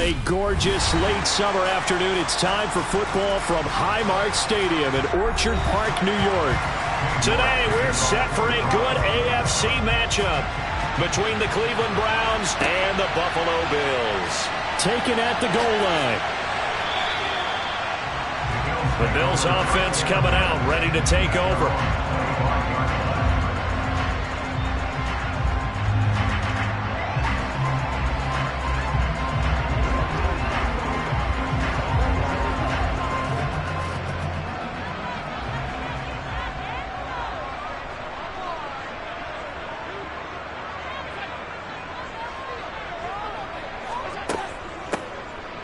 a gorgeous late summer afternoon. It's time for football from Highmark Stadium in Orchard Park, New York. Today, we're set for a good AFC matchup between the Cleveland Browns and the Buffalo Bills. Taken at the goal line. The Bills offense coming out, ready to take over.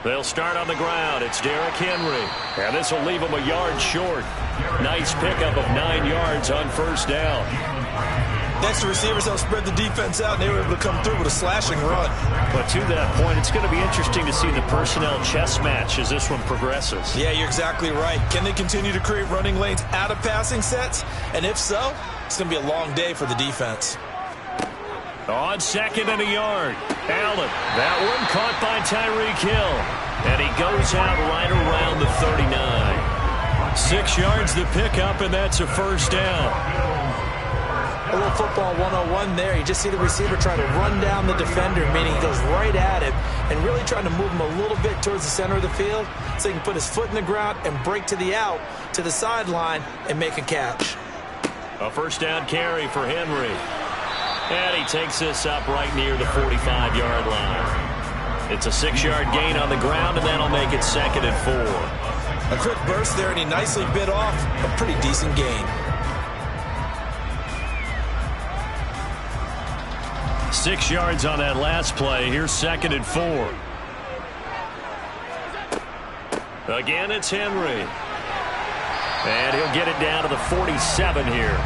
They'll start on the ground. It's Derrick Henry. And this will leave him a yard short. Nice pickup of 9 yards on first down. Next, the receivers help spread the defense out, and they were able to come through with a slashing run. But to that point, it's going to be interesting to see the personnel chess match as this one progresses. Yeah, you're exactly right. Can they continue to create running lanes out of passing sets? And if so, it's going to be a long day for the defense. On second and a yard. Allen. That one caught by Tyreek Hill. And he goes out right around the 39. 6 yards the pickup, and that's a first down. A little football 101 there. You just see the receiver try to run down the defender, meaning he goes right at him and really trying to move him a little bit towards the center of the field so he can put his foot in the ground and break to the out, to the sideline, and make a catch. A first down carry for Henry. And he takes this up right near the 45-yard line. It's a 6-yard gain on the ground, and that'll make it 2nd and 4. A quick burst there, and he nicely bit off a pretty decent gain. 6 yards on that last play. Here's 2nd and 4. Again, it's Henry. And he'll get it down to the 47 here.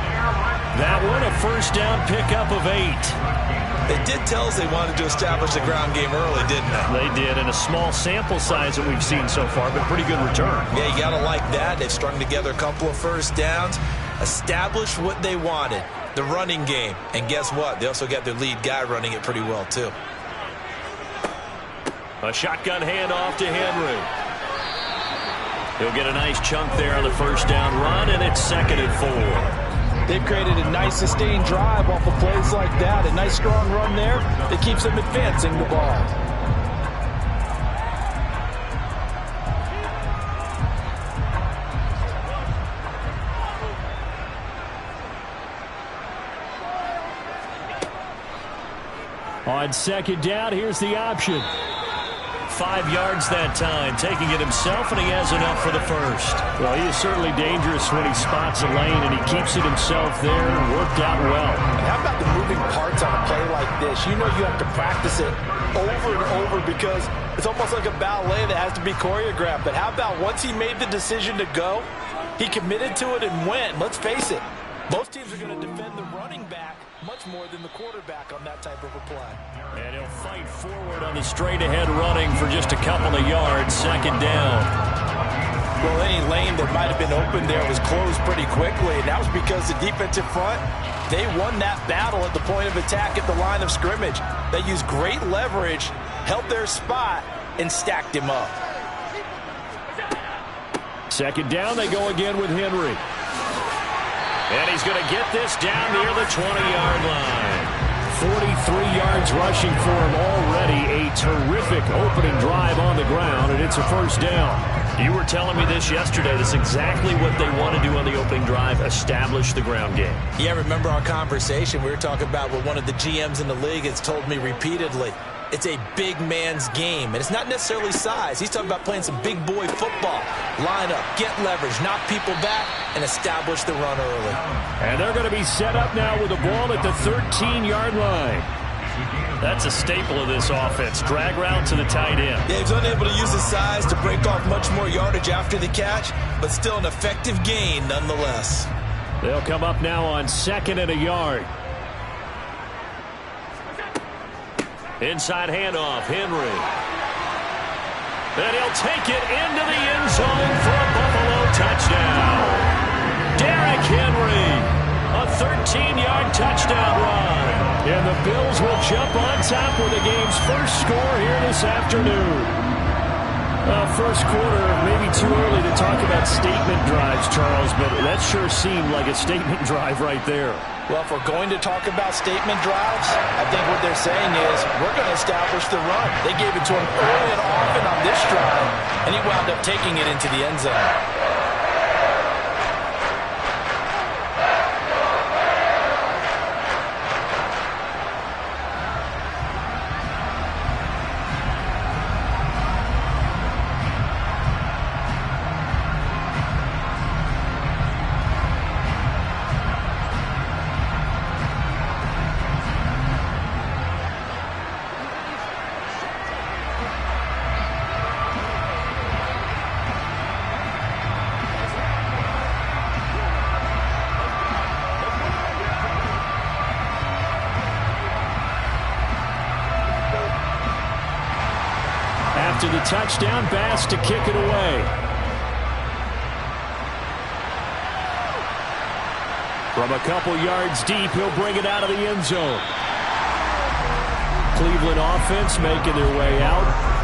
That one, a first down pickup of 8. They did tell us they wanted to establish the ground game early, didn't they? They did, and a small sample size that we've seen so far, but pretty good return. Yeah, you got to like that. They've strung together a couple of first downs, established what they wanted, the running game. And guess what? They also got their lead guy running it pretty well, too. A shotgun handoff to Henry. He'll get a nice chunk there on the first down run, and it's 2nd and 4. They've created a nice sustained drive off of plays like that. A nice strong run there that keeps them advancing the ball. On second down, here's the option. 5 yards that time, taking it himself, and he has enough for the first. Well, he is certainly dangerous when he spots a lane, and he keeps it himself there and worked out well. And how about the moving parts on a play like this? You know you have to practice it over and over because it's almost like a ballet that has to be choreographed. But how about once he made the decision to go, he committed to it and went. Let's face it, most teams are going to defend the running back much more than the quarterback on that type of a play. And he'll fight forward on the straight-ahead running for just a couple of yards, 2nd down. Well, any lane that might have been open there was closed pretty quickly, and that was because the defensive front, they won that battle at the point of attack at the line of scrimmage. They used great leverage, held their spot, and stacked him up. 2nd down, they go again with Henry. And he's going to get this down near the 20-yard line. 43 yards rushing for him already. A terrific opening drive on the ground, and it's a first down. You were telling me this yesterday. That's exactly what they want to do on the opening drive, establish the ground game. Yeah, remember our conversation? We were talking about what one of the GMs in the league has told me repeatedly. It's a big man's game, and it's not necessarily size. He's talking about playing some big boy football. Line up, get leverage, knock people back, and establish the run early. And they're going to be set up now with the ball at the 13-yard line. That's a staple of this offense. Drag route to the tight end. Yeah, he's unable to use his size to break off much more yardage after the catch, but still an effective gain nonetheless. They'll come up now on 2nd and a yard. Inside handoff, Henry. And he'll take it into the end zone for a Buffalo touchdown. Derrick Henry, a 13-yard touchdown run. And the Bills will jump on top with the game's first score here this afternoon. First quarter, maybe too early to talk about statement drives, Charles, but that sure seemed like a statement drive right there. Well, if we're going to talk about statement drives, I think what they're saying is we're going to establish the run. They gave it to him early and often on this drive, and he wound up taking it into the end zone. After the touchdown, Bass to kick it away. From a couple yards deep, he'll bring it out of the end zone. Cleveland offense making their way out.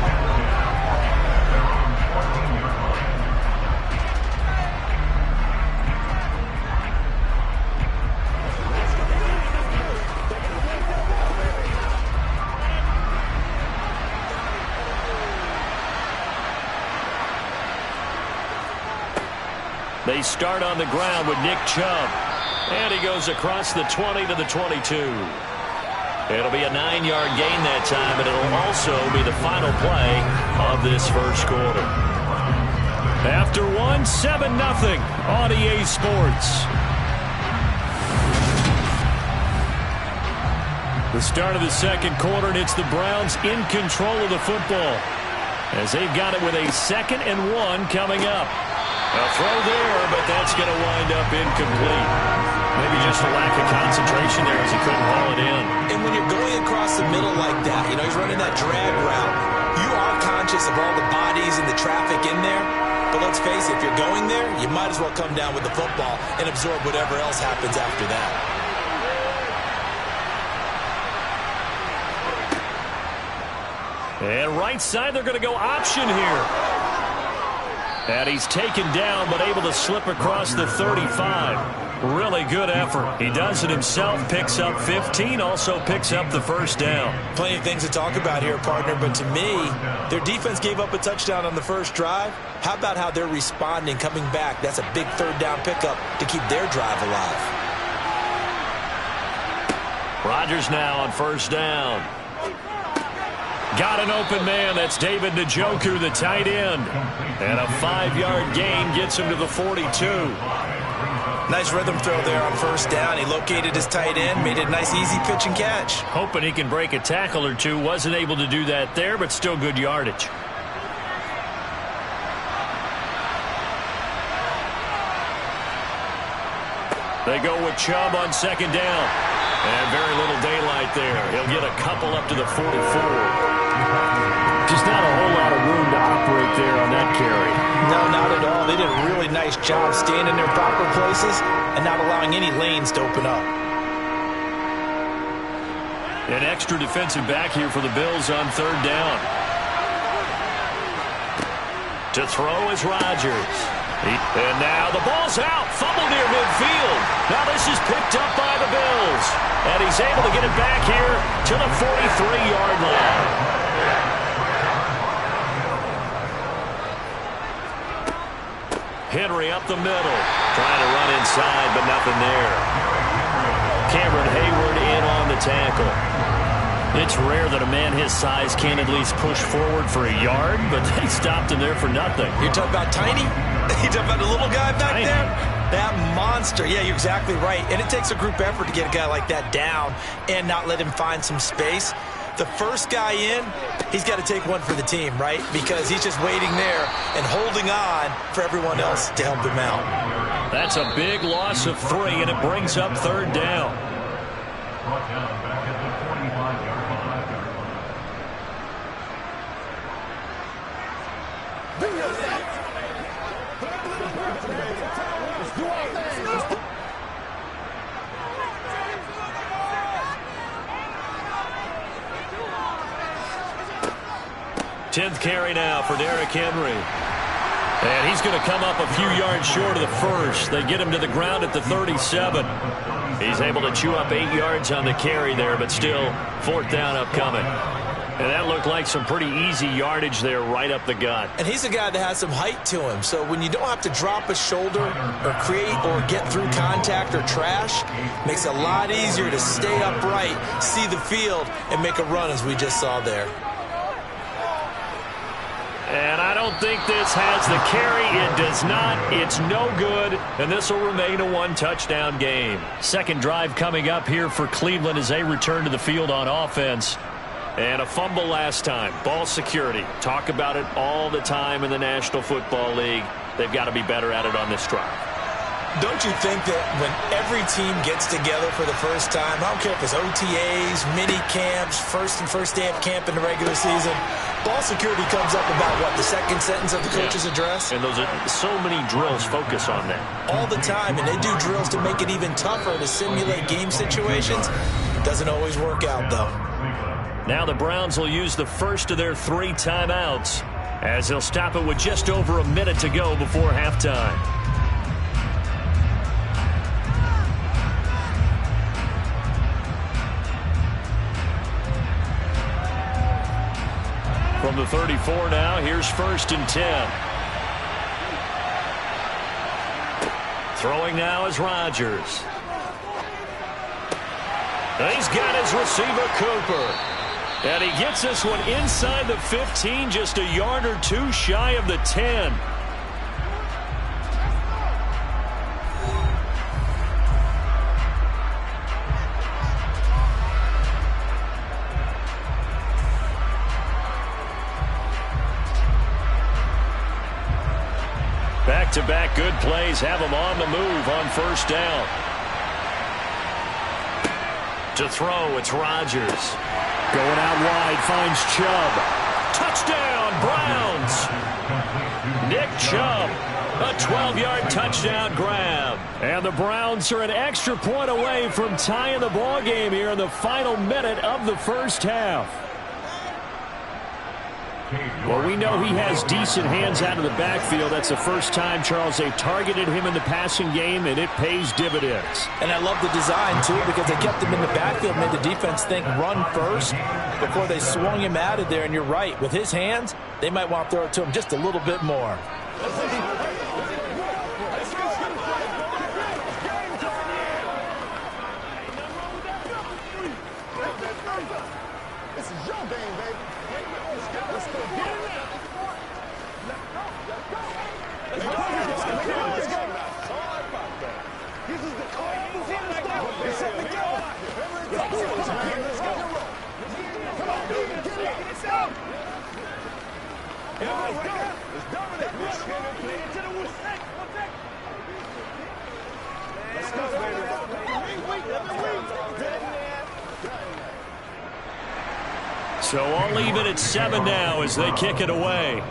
They start on the ground with Nick Chubb. And he goes across the 20 to the 22. It'll be a 9-yard gain that time, and it'll also be the final play of this first quarter. After one, 7-0 on EA Sports. The start of the second quarter, and it's the Browns in control of the football as they've got it with a 2nd and 1 coming up. A throw there, but that's going to wind up incomplete. Maybe just a lack of concentration there as he couldn't haul it in. And when you're going across the middle like that, he's running that drag route, you are conscious of all the bodies and the traffic in there. But let's face it, if you're going there, you might as well come down with the football and absorb whatever else happens after that. And right side, they're going to go option here. And he's taken down, but able to slip across the 35. Really good effort. He does it himself, picks up 15, also picks up the first down. Plenty of things to talk about here, partner, but to me, their defense gave up a touchdown on the first drive. How about how they're responding, coming back? That's a big third down pickup to keep their drive alive. Rodgers now on first down. Got an open man. That's David Njoku, the tight end. And a 5-yard gain gets him to the 42. Nice rhythm throw there on first down. He located his tight end, made it a nice, easy pitch and catch. Hoping he can break a tackle or two. Wasn't able to do that there, but still good yardage. They go with Chubb on second down. And very little daylight there. He'll get a couple up to the 44. Just not a whole lot of room to operate there on that carry. No, not at all. They did a really nice job staying in their proper places and not allowing any lanes to open up. An extra defensive back here for the Bills on third down. To throw is Rodgers. And now the ball's out. Fumble near midfield. Now this is picked up by the Bills. And he's able to get it back here to the 43-yard line. Henry up the middle. Trying to run inside, but nothing there. Cameron Hayward in on the tackle. It's rare that a man his size can at least push forward for a yard, but they stopped him there for nothing. You're talking about tiny? You're talking about the little guy back Tiny. there? That monster. Yeah, you're exactly right. And it takes a group effort to get a guy like that down and not let him find some space. The first guy in, he's got to take one for the team, right? Because he's just waiting there and holding on for everyone else to help him out. That's a big loss of 3, and it brings up third down. 10th carry now for Derrick Henry. And he's going to come up a few yards short of the first. They get him to the ground at the 37. He's able to chew up 8 yards on the carry there, but still 4th down upcoming. And that looked like some pretty easy yardage there right up the gut. And he's a guy that has some height to him. So when you don't have to drop a shoulder or create or get through contact or trash, makes it a lot easier to stay upright, see the field, and make a run as we just saw there. And I don't think this has the carry. It does not. It's no good. And this will remain a 1-touchdown game. Second drive coming up here for Cleveland as they return to the field on offense. And a fumble last time. Ball security. Talk about it all the time in the National Football League. They've got to be better at it on this drive. Don't you think that when every team gets together for the first time, I don't care if it's OTAs, mini camps, first day of camp in the regular season, ball security comes up about what, the second sentence of the coach's address? And those are so many drills focus on that. All the time, and they do drills to make it even tougher to simulate game situations. Doesn't always work out, though. Now the Browns will use the first of their 3 timeouts as they'll stop it with just over a minute to go before halftime. From the 34 now, here's 1st and 10. Throwing now is Rodgers. And he's got his receiver, Cooper. And he gets this one inside the 15, just a yard or 2 shy of the 10. Back-to-back good plays have him on the move on 1st down. To throw, it's Rodgers. Going out wide, finds Chubb. Touchdown, Browns! Nick Chubb, a 12-yard touchdown grab. And the Browns are an extra point away from tying the ball game here in the final minute of the first half. Well, we know he has decent hands out of the backfield. That's the first time, Charles, they've targeted him in the passing game, and it pays dividends. And I love the design, too, because they kept him in the backfield, made the defense think run first before they swung him out of there. And you're right, with his hands, they might want to throw it to him just a little bit more. This is your game, baby. Let's go get it. Let's go. This is the call. It's set to go. Let's go. Come on, get it. Let's go. Let's dominate. Let's go. Let's go, baby. So all even at 7 now as they kick it away.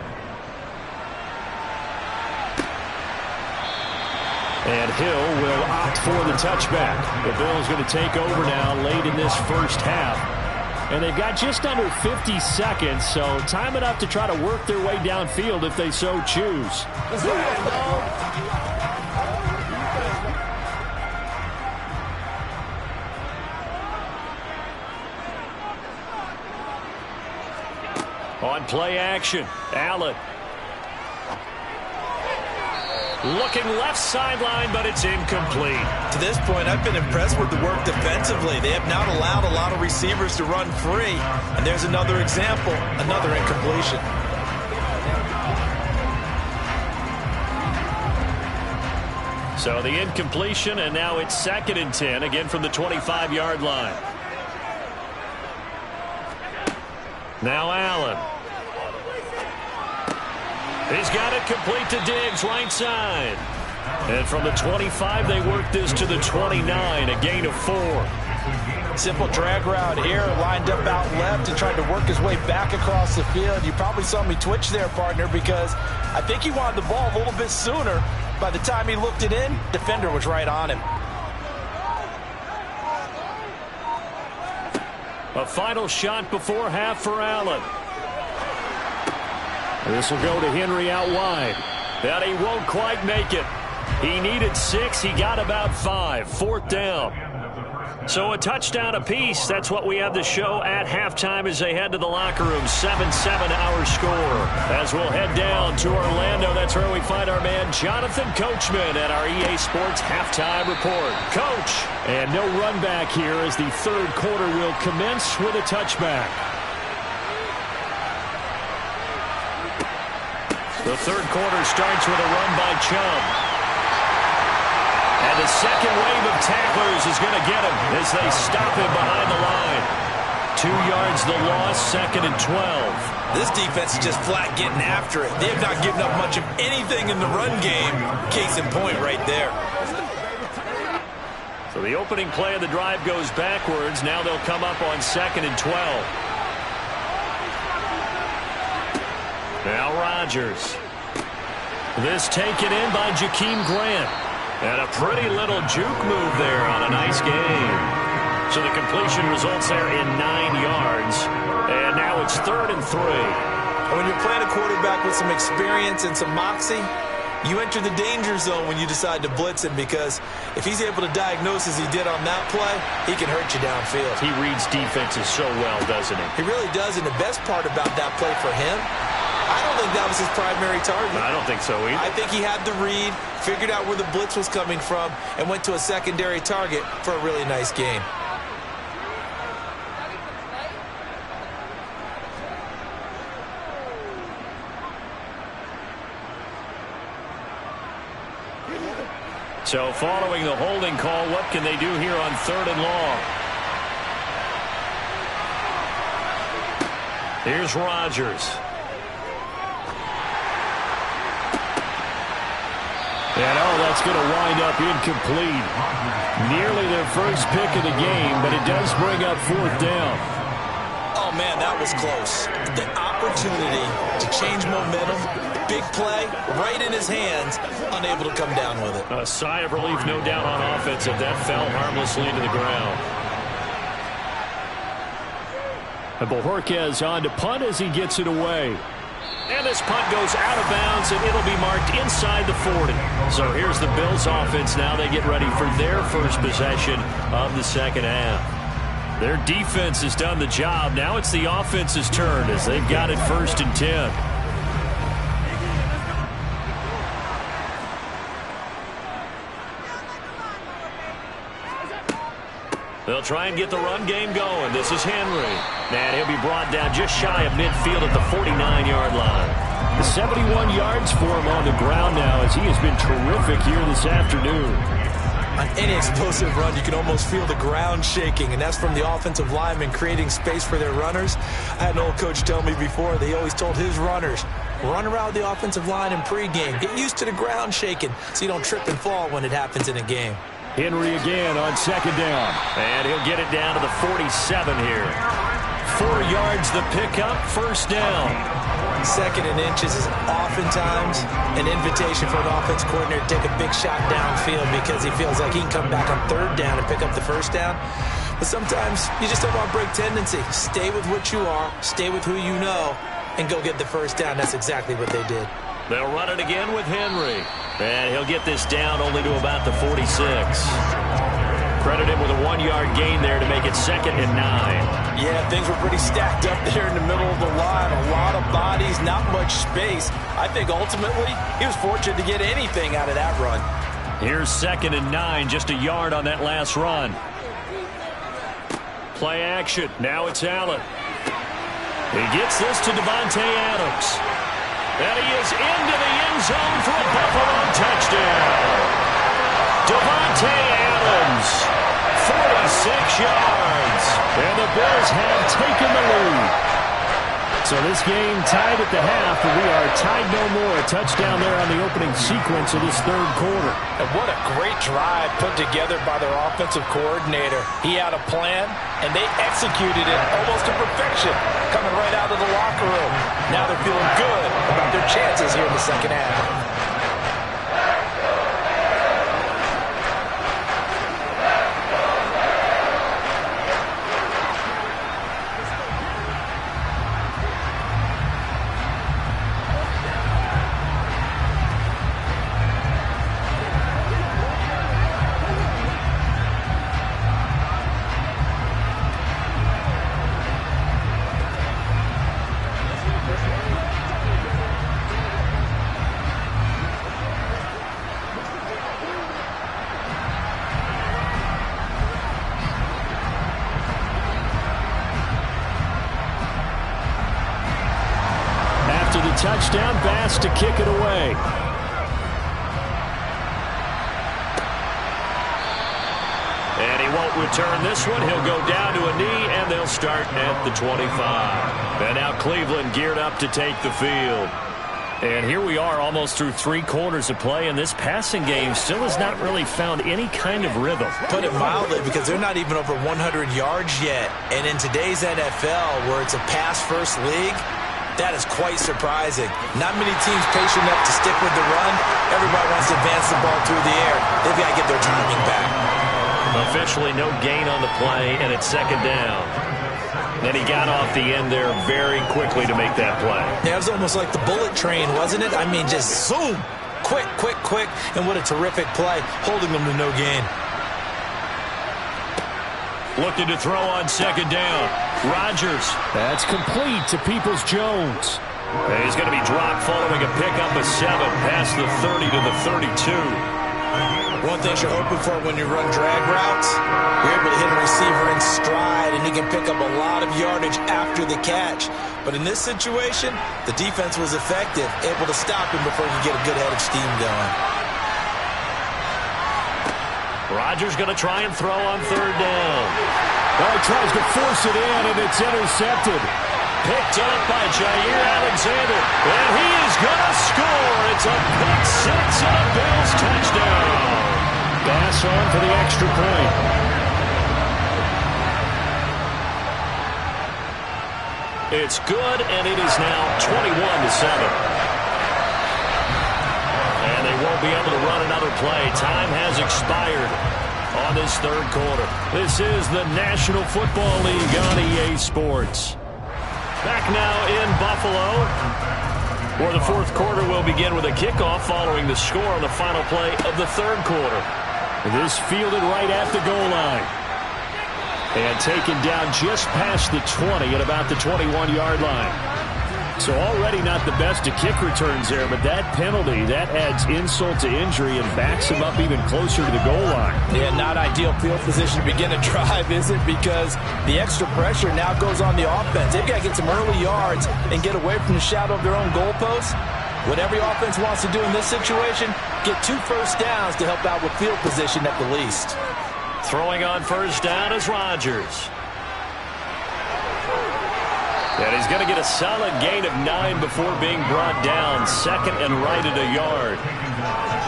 And Hill will opt for the touchback. The Bills going to take over now late in this first half. And they've got just under 50 seconds, so time enough to try to work their way downfield if they so choose. Let's go. On play action, Allen. Looking left sideline, but it's incomplete. To this point, I've been impressed with the work defensively. They have not allowed a lot of receivers to run free. And there's another example, another incompletion. So the incompletion, and now it's 2nd and 10, again from the 25-yard line. Now Allen. He's got it complete to Diggs, right side. And from the 25, they work this to the 29, a gain of 4. Simple drag route here, lined up out left and tried to work his way back across the field. You probably saw me twitch there, partner, because I think he wanted the ball a little bit sooner. By the time he looked it in, defender was right on him. A final shot before half for Allen. This will go to Henry out wide. And he won't quite make it. He needed 6. He got about 5. 4th down. So a touchdown apiece. That's what we have to show at halftime as they head to the locker room. 7-7 our score. As we'll head down to Orlando, that's where we find our man Jonathan Coachman at our EA Sports Halftime Report. Coach. And no run back here as the third quarter will commence with a touchback. The third quarter starts with a run by Chubb. And the second wave of tacklers is going to get him as they stop him behind the line. 2 yards the loss, 2nd and 12. This defense is just flat getting after it. They have not given up much of anything in the run game. Case in point right there. So the opening play of the drive goes backwards. Now they'll come up on 2nd and 12. Now Rodgers. This taken in by Jakeem Grant. And a pretty little juke move there on a nice game. So the completion results there in 9 yards. And now it's 3rd and 3. When you're playing a quarterback with some experience and some moxie, you enter the danger zone when you decide to blitz him, because if he's able to diagnose as he did on that play, he can hurt you downfield. He reads defenses so well, doesn't he? He really does, and the best part about that play for him, I don't think that was his primary target. I don't think so either. I think he had the read, figured out where the blitz was coming from, and went to a secondary target for a really nice gain. So following the holding call, what can they do here on 3rd and long? Here's Rodgers. And that's going to wind up incomplete. Nearly their first pick of the game, but it does bring up 4th down. Oh, man, that was close. The opportunity to change momentum, big play, right in his hands, unable to come down with it. A sigh of relief, no doubt, on offense if that fell harmlessly to the ground. And Bojorquez on to punt as he gets it away. And this punt goes out of bounds, and it'll be marked inside the 40. So here's the Bills offense now. They get ready for their first possession of the second half. Their defense has done the job. Now it's the offense's turn as they've got it 1st and 10. They'll try and get the run game going. This is Henry. And he'll be brought down just shy of midfield at the 49-yard line. The 71 yards for him on the ground now as he has been terrific here this afternoon. On any explosive run, you can almost feel the ground shaking, and that's from the offensive linemen creating space for their runners. I had an old coach tell me before, they always told his runners, run around the offensive line in pregame. Get used to the ground shaking so you don't trip and fall when it happens in a game. Henry again on 2nd down. And he'll get it down to the 47 here. 4 yards the pickup, 1st down. 2nd and inches is oftentimes an invitation for an offense coordinator to take a big shot downfield because he feels like he can come back on 3rd down and pick up the 1st down. But sometimes you just don't want to break tendency. Stay with what you are, stay with who you know, and go get the 1st down. That's exactly what they did. They'll run it again with Henry. And he'll get this down only to about the 46. Credit him with a 1-yard gain there to make it 2nd and 9. Yeah, things were pretty stacked up there in the middle of the line. A lot of bodies, not much space. I think ultimately he was fortunate to get anything out of that run. Here's 2nd and 9, just a yard on that last run. Play action. Now it's Allen. He gets this to Davante Adams. And he is into the end zone for a Buffalo touchdown. Davante Adams, 46 yards. And the Bills have taken the lead. So this game tied at the half, but we are tied no more. A touchdown there on the opening sequence of this 3rd quarter. And what a great drive put together by their offensive coordinator. He had a plan, and they executed it almost to perfection, coming right out of the locker room. Now they're feeling good about their chances here in the second half. touchdown. Bass to kick it away. And he won't return this one. He'll go down to a knee, and they'll start at the 25. And now Cleveland geared up to take the field. And here we are almost through 3 quarters of play, and this passing game still has not really found any kind of rhythm. Put it mildly, because they're not even over 100 yards yet. And in today's NFL, where it's a pass-first league, that is quite surprising. Not many teams patient enough to stick with the run. Everybody wants to advance the ball through the air. They've got to get their timing back. Officially no gain on the play, and it's second down. And he got off the end there very quickly to make that play. Yeah, it was almost like the bullet train, wasn't it? I mean, just zoom. Quick, quick, quick. And what a terrific play, holding them to no gain. Looking to throw on second down. Rodgers. That's complete to Peoples-Jones. And he's going to be dropped following a pickup of 7 past the 30 to the 32. One thing you're hoping for when you run drag routes, you're able to hit a receiver in stride, and he can pick up a lot of yardage after the catch. But in this situation, the defense was effective, able to stop him before he could get a good head of steam going. Rodgers going to try and throw on third down. Well, he tries to force it in, and it's intercepted. Picked up by Jair Alexander, and he is going to score. It's a pick 6 and a Bills touchdown. Bass on for the extra point. It's good, and it is now 21-7. And they won't be able to run another play. Time has expired on this third quarter. This is the National Football League on EA Sports. Back now in Buffalo, where the fourth quarter will begin with a kickoff following the score on the final play of the third quarter. This fielded right at the goal line. And taken down just past the 20 at about the 21-yard line. So already not the best of kick returns there, but that penalty, that adds insult to injury and backs him up even closer to the goal line. Yeah, not ideal field position to begin a drive, is it? Because the extra pressure now goes on the offense. They've got to get some early yards and get away from the shadow of their own goalposts. What every offense wants to do in this situation, get 2 first downs to help out with field position at the least. Throwing on first down is Rodgers. And he's going to get a solid gain of 9 before being brought down. Second and right at a yard.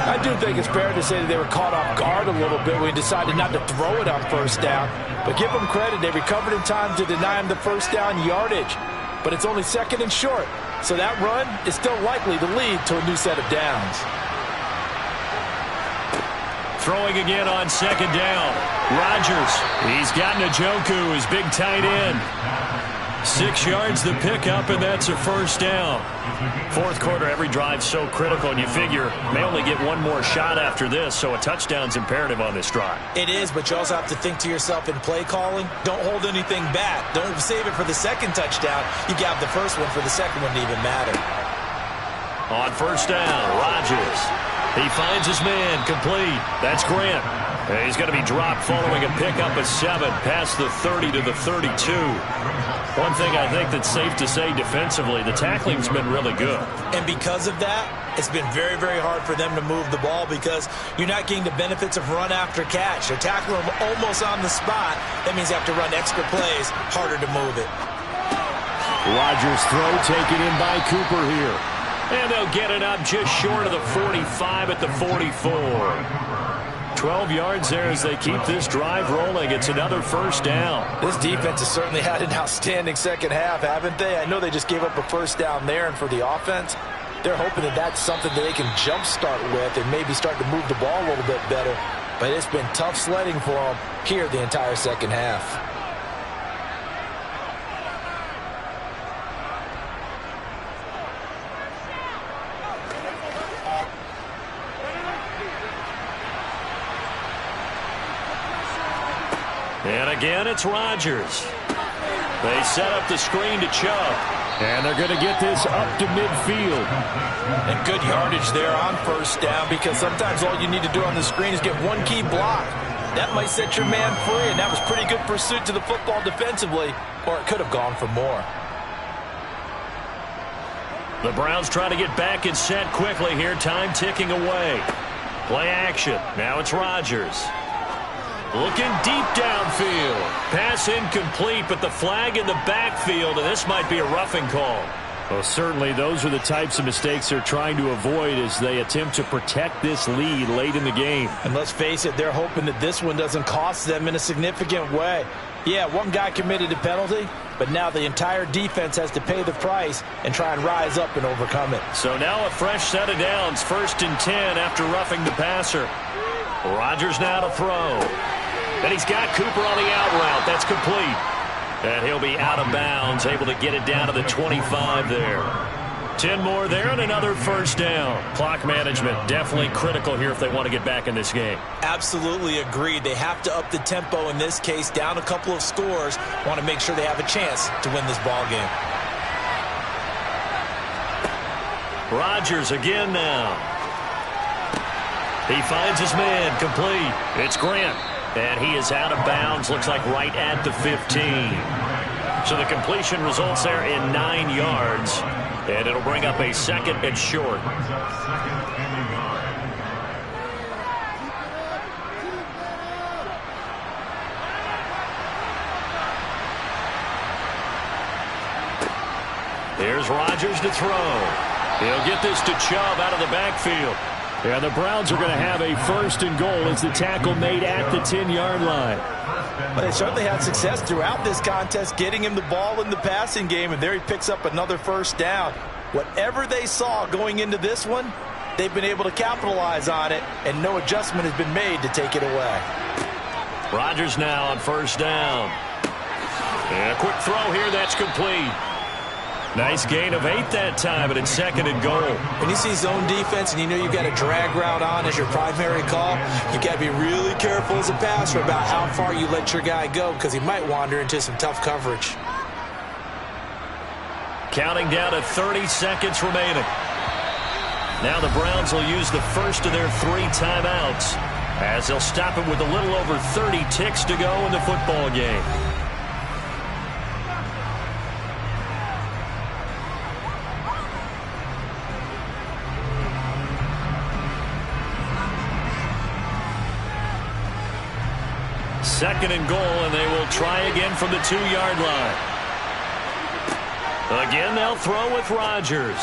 I do think it's fair to say that they were caught off guard a little bit when he decided not to throw it on first down. But give them credit. They recovered in time to deny him the first down yardage. But it's only second and short. So that run is still likely to lead to a new set of downs. Throwing again on second down. Rodgers. He's got Njoku, his big tight end. 6 yards the pickup, and that's a first down. Fourth quarter, every drive so critical, and you figure may only get one more shot after this, so a touchdown's imperative on this drive. It is, but you also have to think to yourself in play calling, don't hold anything back. Don't save it for the second touchdown. You got the first one for the second one to even matter. On first down, Rodgers. He finds his man, complete. That's Grant. And he's going to be dropped following a pickup of 7 past the 30 to the 32. One thing I think that's safe to say defensively, the tackling's been really good. And because of that, it's been very, very hard for them to move the ball because you're not getting the benefits of run after catch. They're tackling them almost on the spot. That means you have to run extra plays, harder to move it. Rodgers' throw taken in by Cooper here. And they'll get it up just short of the 45 at the 44. 12 yards there as they keep this drive rolling. It's another first down. This defense has certainly had an outstanding second half, haven't they? I know they just gave up a first down there, and for the offense, they're hoping that that's something that they can jumpstart with and maybe start to move the ball a little bit better. But it's been tough sledding for them here the entire second half. And again, it's Rodgers. They set up the screen to Chubb. And they're going to get this up to midfield. And good yardage there on first down because sometimes all you need to do on the screen is get one key block. That might set your man free, and that was pretty good pursuit to the football defensively, or it could have gone for more. The Browns try to get back and set quickly here. Time ticking away. Play action. Now it's Rodgers. Looking deep downfield. Pass incomplete, but the flag in the backfield, and this might be a roughing call. Well, certainly those are the types of mistakes they're trying to avoid as they attempt to protect this lead late in the game. And let's face it, they're hoping that this one doesn't cost them in a significant way. Yeah, one guy committed a penalty, but now the entire defense has to pay the price and try and rise up and overcome it. So now a fresh set of downs, 1st and 10 after roughing the passer. Rodgers now to throw. And he's got Cooper on the out route. That's complete. And he'll be out of bounds, able to get it down to the 25 there. 10 more there and another first down. Clock management definitely critical here if they want to get back in this game. Absolutely agreed. They have to up the tempo in this case, down a couple of scores. Want to make sure they have a chance to win this ball game. Rodgers again now. He finds his man, complete. It's Grant. And he is out of bounds, looks like right at the 15. So the completion results there in 9 yards. And it'll bring up a 2nd and short. Here's Rodgers to throw. He'll get this to Chubb out of the backfield. Yeah, the Browns are going to have a 1st and goal as the tackle made at the 10-yard line. But they certainly had success throughout this contest, getting him the ball in the passing game, and there he picks up another first down. Whatever they saw going into this one, they've been able to capitalize on it, and no adjustment has been made to take it away. Rodgers now on 1st down. And a quick throw here, that's complete. Nice gain of 8 that time, but it's 2nd and goal. When you see zone defense and you know you've got a drag route on as your primary call, you've got to be really careful as a passer about how far you let your guy go because he might wander into some tough coverage. Counting down to 30 seconds remaining. Now the Browns will use the first of their 3 timeouts as they'll stop it with a little over 30 ticks to go in the football game. Second and goal, and they will try again from the 2-yard line. Again, they'll throw with Rodgers.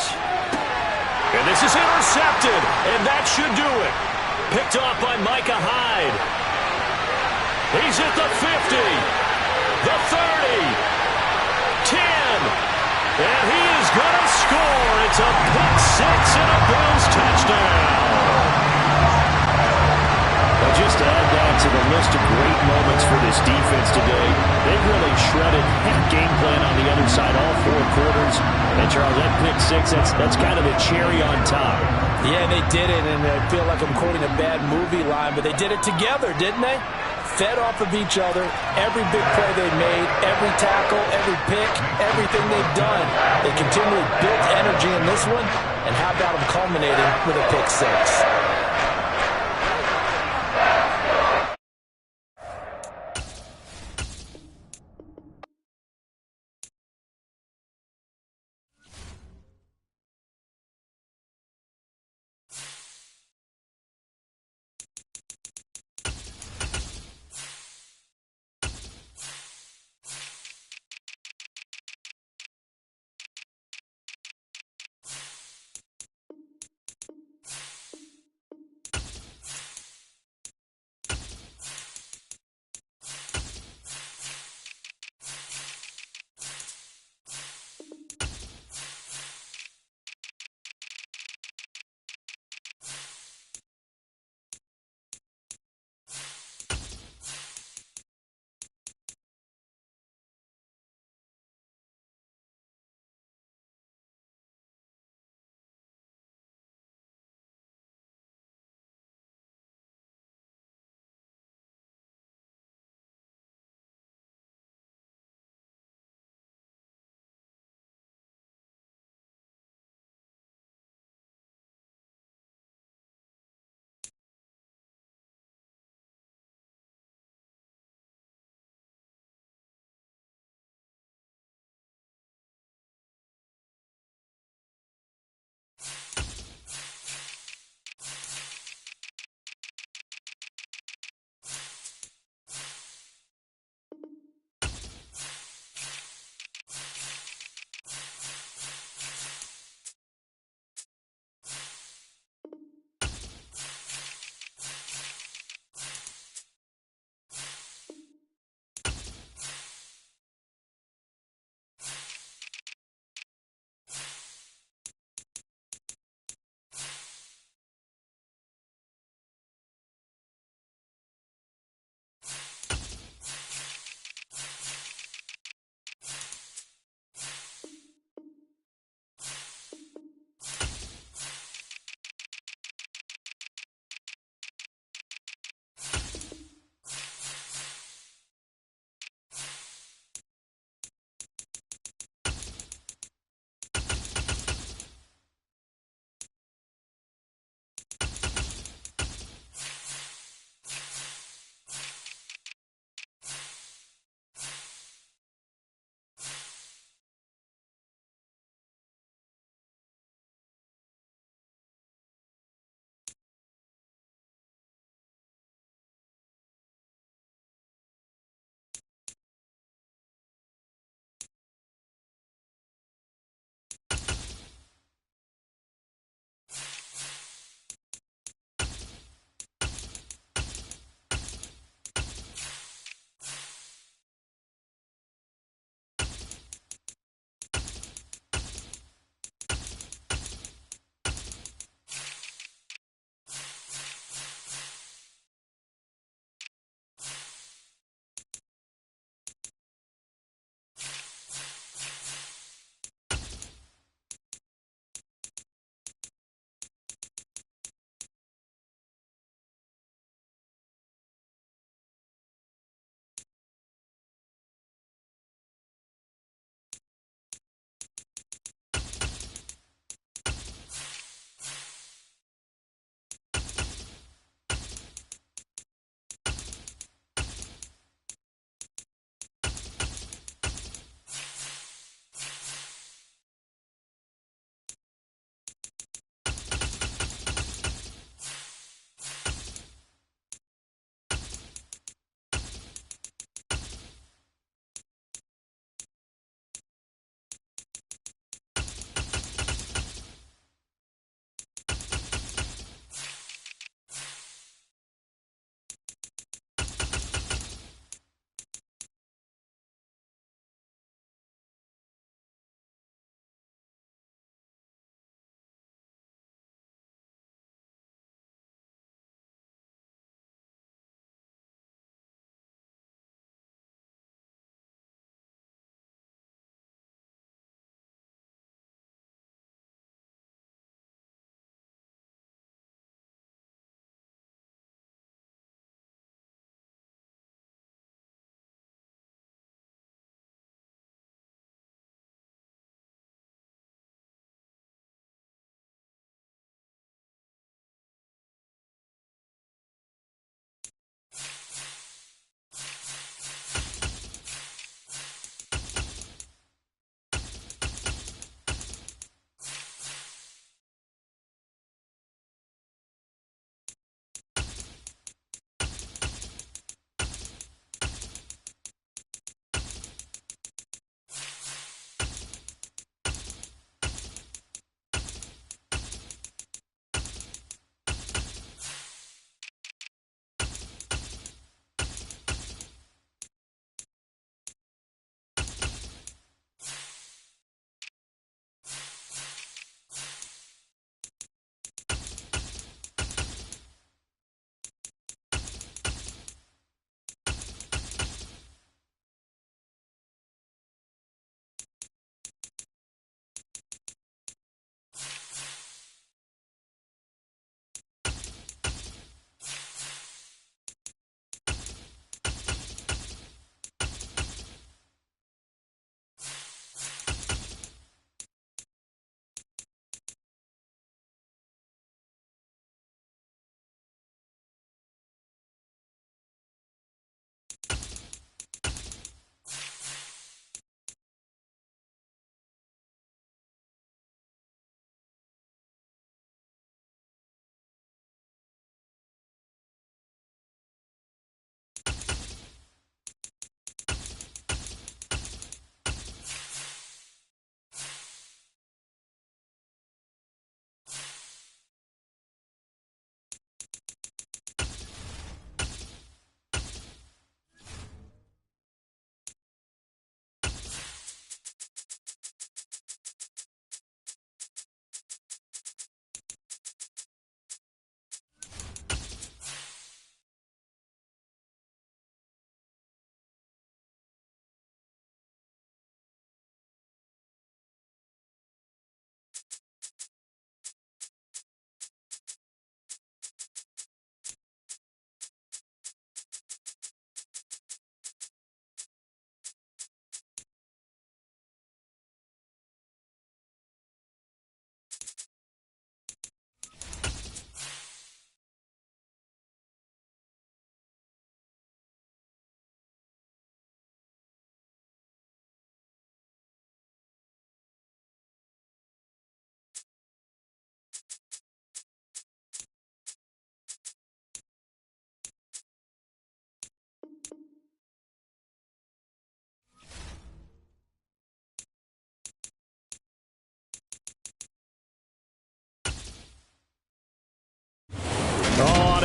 And this is intercepted, and that should do it. Picked off by Micah Hyde. He's at the 50, the 30, 10, and he is going to score. It's a pick 6 and a Bills touchdown. Well, just to add that to the list of great moments for this defense today, they've really shredded that game plan on the other side all 4 quarters. And, Charles, that pick 6, that's kind of the cherry on top. Yeah, they did it, and I feel like I'm quoting a bad movie line, but they did it together, didn't they? Fed off of each other, every big play they made, every tackle, every pick, everything they've done. They continually built energy in this one, and how about them culminating with a pick 6?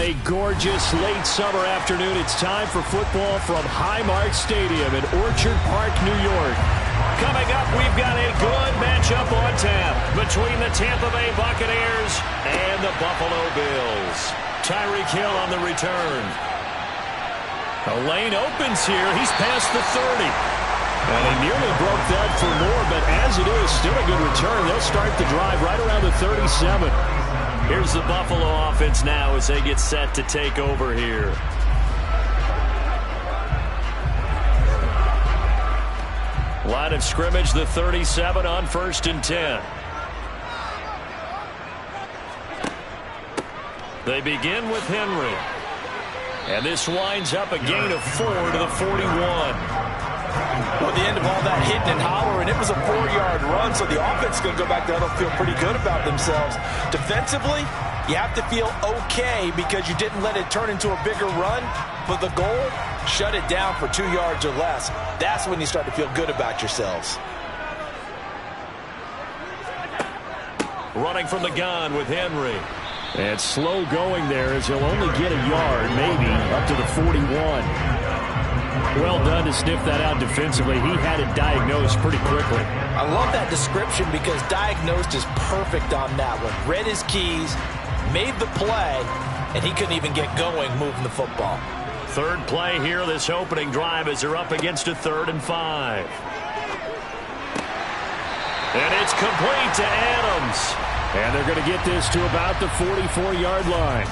a gorgeous late summer afternoon. It's time for football from Highmark Stadium in Orchard Park, New York. Coming up, we've got a good matchup on tap between the Tampa Bay Buccaneers and the Buffalo Bills. Tyreek Hill on the return. A lane opens here. He's past the 30. And he nearly broke that for more, but as it is, still a good return. They'll start the drive right around the 37. Here's the Buffalo offense now as they get set to take over here. Line of scrimmage, the 37 on 1st and 10. They begin with Henry. And this winds up a gain of 4 to the 41. Well, at the end of all that hitting and hollering, it was a 4-yard run, so the offense is going to go back there and feel pretty good about themselves. Defensively, you have to feel okay because you didn't let it turn into a bigger run. But the goal, shut it down for 2 yards or less. That's when you start to feel good about yourselves. Running from the gun with Henry. And slow going there as he'll only get a yard, maybe, up to the 41. Well done to sniff that out defensively. He had it diagnosed pretty quickly. I love that description because diagnosed is perfect on that one. Read his keys, made the play, and he couldn't even get going moving the football. Third play here, this opening drive as they're up against a 3rd and 5. And it's complete to Adams. And they're going to get this to about the 44-yard line.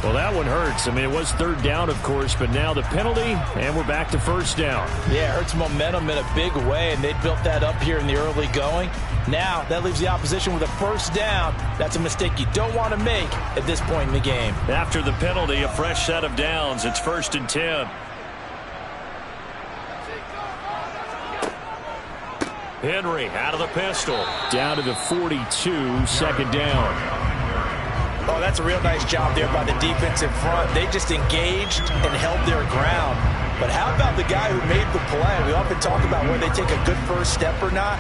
Well, that one hurts. I mean, it was 3rd down, of course, but now the penalty, and we're back to 1st down. Yeah, it hurts momentum in a big way, and they built that up here in the early going. Now, that leaves the opposition with a 1st down. That's a mistake you don't want to make at this point in the game. After the penalty, a fresh set of downs. It's 1st and 10. Henry out of the pistol. Down to the 42, 2nd down. Oh, that's a real nice job there by the defense in front. They just engaged and held their ground. But how about the guy who made the play? We often talk about whether they take a good first step or not.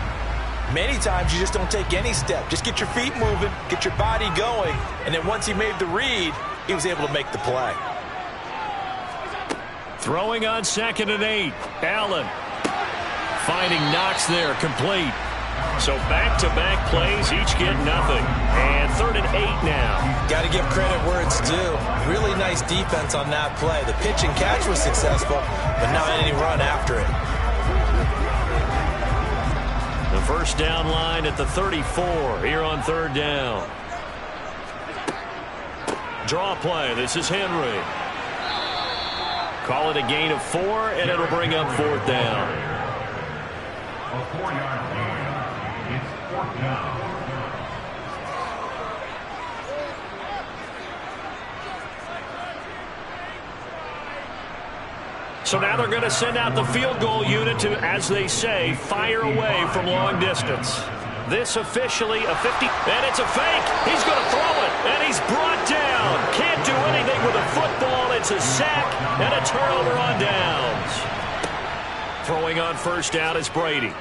Many times you just don't take any step. Just get your feet moving, get your body going, and then once he made the read, he was able to make the play. Throwing on 2nd and 8. Allen finding Knox there, complete. So back-to-back plays, each get nothing. And 3rd and 8 now. Got to give credit where it's due. Really nice defense on that play. The pitch and catch was successful, but not any run after it. The 1st down line at the 34 here on 3rd down. Draw play. This is Henry. Call it a gain of 4, and it'll bring up 4th down. A 4-yard gain. It's 4th down. So now they're going to send out the field goal unit to, as they say, fire away from long distance. This officially a 50, and it's a fake. He's going to throw it, and he's brought down. Can't do anything with a football. It's a sack and a turnover on downs. Throwing on 1st down is Brady.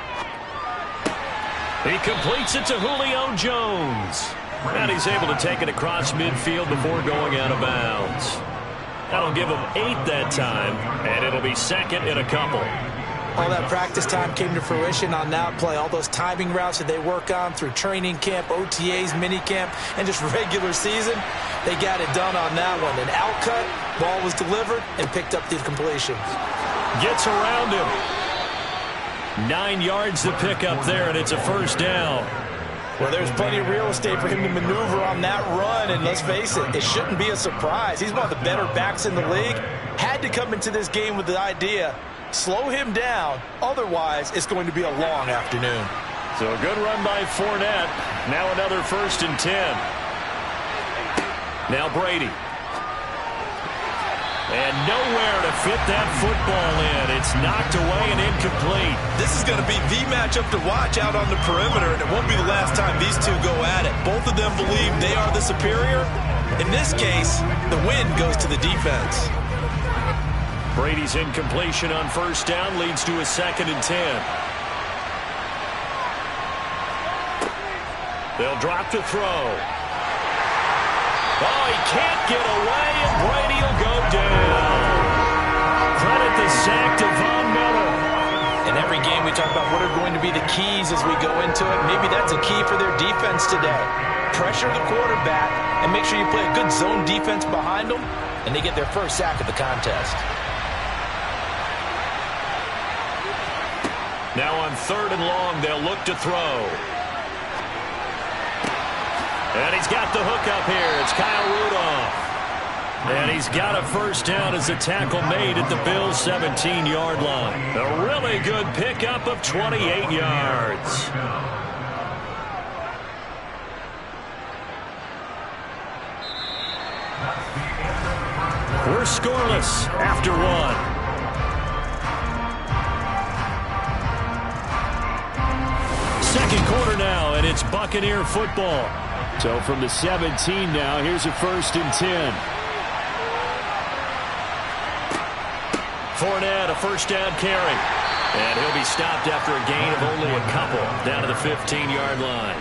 He completes it to Julio Jones. And he's able to take it across midfield before going out of bounds. That'll give him 8 that time, and it'll be 2nd and a couple. All that practice time came to fruition on that play. All those timing routes that they work on through training camp, OTAs, minicamp, and just regular season, they got it done on that one. An outcut, ball was delivered, and picked up the completion. Gets around him. 9 yards to pick up there, and it's a 1st down. Well, there's plenty of real estate for him to maneuver on that run, and let's face it, it shouldn't be a surprise. He's one of the better backs in the league. Had to come into this game with the idea, slow him down, otherwise it's going to be a long afternoon. So a good run by Fournette. Now another 1st and 10. Now Brady. And nowhere to fit that football in. It's knocked away and incomplete. This is going to be the matchup to watch out on the perimeter, and it won't be the last time these two go at it. Both of them believe they are the superior. In this case, the win goes to the defense. Brady's incompletion on 1st down leads to a 2nd and 10. They'll drop to throw. Oh, he can't get away, and Brady will go down. Credit the sack to Von Miller. In every game, we talk about what are going to be the keys as we go into it. Maybe that's a key for their defense today. Pressure the quarterback and make sure you play a good zone defense behind them, and they get their first sack of the contest. Now on 3rd and long, they'll look to throw. And he's got the hook up here. It's Kyle Rudolph. And he's got a first down as the tackle made at the Bills' 17-yard line. A really good pickup of 28 yards. We're scoreless after 1. Second quarter now, and it's Buccaneer football. So from the 17 now, here's a 1st and 10. Fournette, a first down carry. And he'll be stopped after a gain of only a couple, down to the 15-yard line.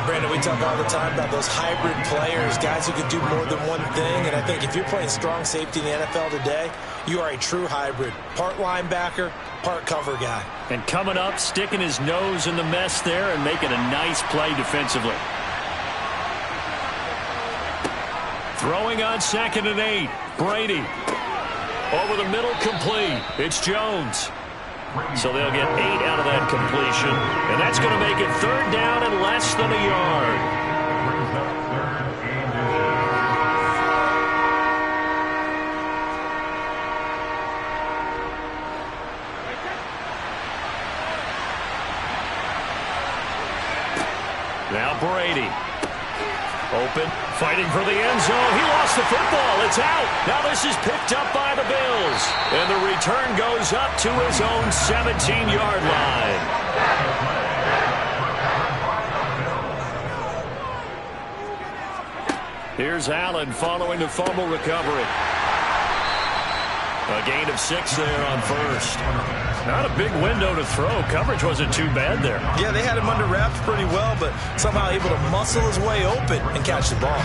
Brandon, we talk all the time about those hybrid players, guys who can do more than one thing. And I think if you're playing strong safety in the NFL today, you are a true hybrid. Part linebacker, part cover guy. And coming up, sticking his nose in the mess there and making a nice play defensively. Throwing on 2nd and 8. Brady. Over the middle, complete. It's Jones. So they'll get 8 out of that completion. And that's going to make it 3rd down and less than a yard. Now Brady. Open, fighting for the end zone. He lost the football. It's out. Now this is picked up by the Bills. And the return goes up to his own 17-yard line. Here's Allen following the fumble recovery. A gain of 6 there on 1st. Not a big window to throw. Coverage wasn't too bad there. Yeah, they had him under wraps pretty well, but somehow able to muscle his way open and catch the ball.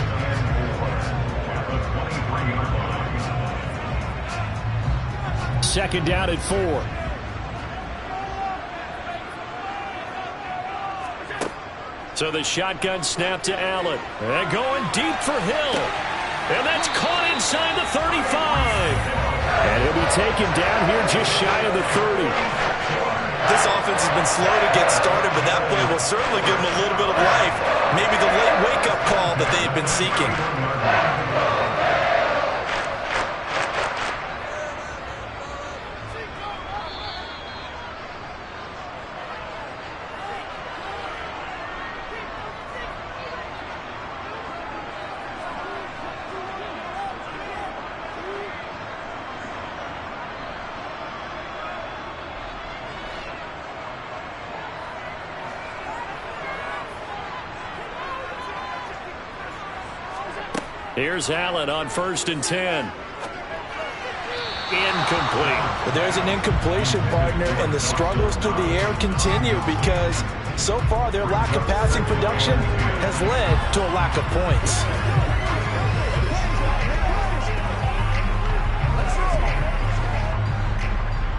Second down at 4. So the shotgun snap to Allen. And going deep for Hill. And that's caught inside the 35. And he'll be taken down here just shy of the 30. This offense has been slow to get started, but that play will certainly give them a little bit of life. Maybe the late wake-up call that they had been seeking. Here's Allen on 1st and 10. Incomplete. But there's an incompletion, partner, and the struggles through the air continue because so far their lack of passing production has led to a lack of points.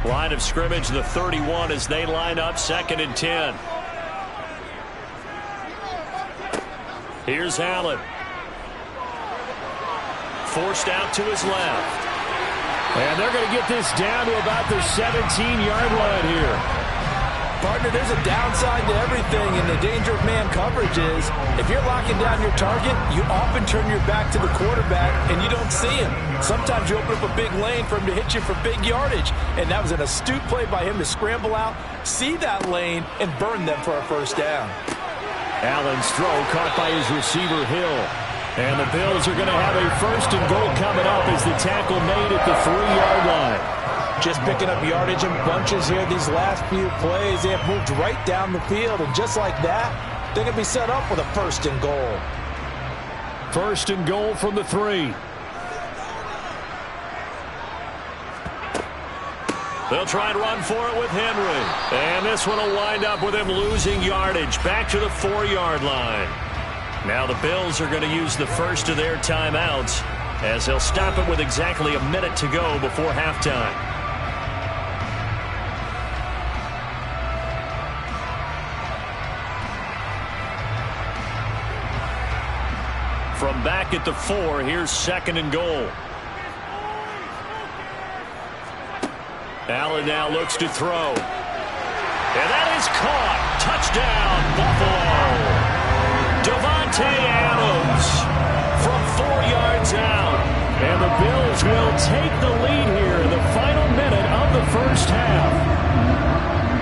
Line of scrimmage, the 31 as they line up 2nd and 10. Here's Allen. Forced out to his left. And they're going to get this down to about the 17-yard line here. Partner, there's a downside to everything, and the danger of man coverage is if you're locking down your target, you often turn your back to the quarterback and you don't see him. Sometimes you open up a big lane for him to hit you for big yardage, and that was an astute play by him to scramble out, see that lane, and burn them for a first down. Allen's throw caught by his receiver, Hill. And the Bills are going to have a 1st and goal coming up as the tackle made at the 3-yard line. Just picking up yardage in bunches here these last few plays. They have moved right down the field, and just like that, they're going to be set up with a 1st and goal. 1st and goal from the 3. They'll try and run for it with Henry. And this one will wind up with him losing yardage back to the 4-yard line. Now the Bills are going to use the first of their timeouts as they'll stop it with exactly a minute to go before halftime. From back at the 4, here's 2nd and goal. Allen now looks to throw. And that is caught. Touchdown, Buffalo. Davante Adams from 4 yards out. And the Bills will take the lead here in the final minute of the first half.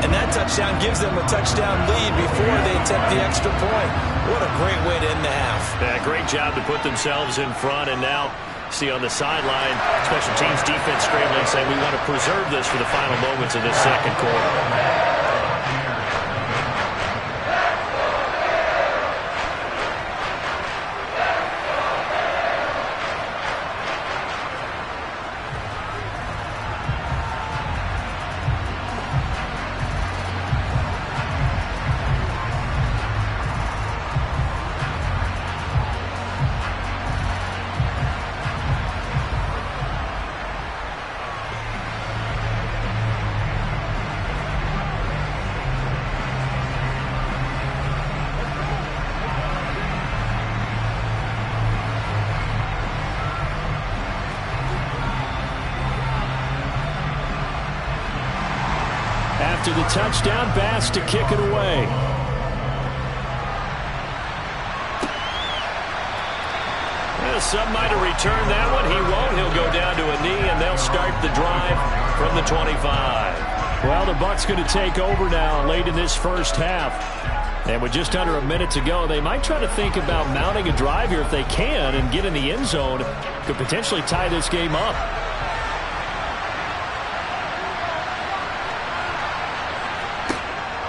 And that touchdown gives them a touchdown lead before they attempt the extra point. What a great way to end the half. Yeah, great job to put themselves in front. And now, see on the sideline, special teams defense scrambling, saying we want to preserve this for the final moments of this second quarter. After the touchdown, Bass to kick it away. Well, some might have returned that one. He won't. He'll go down to a knee, and they'll start the drive from the 25. Well, the Bucs going to take over now late in this first half. And with just under a minute to go, they might try to think about mounting a drive here if they can and get in the end zone. Could potentially tie this game up.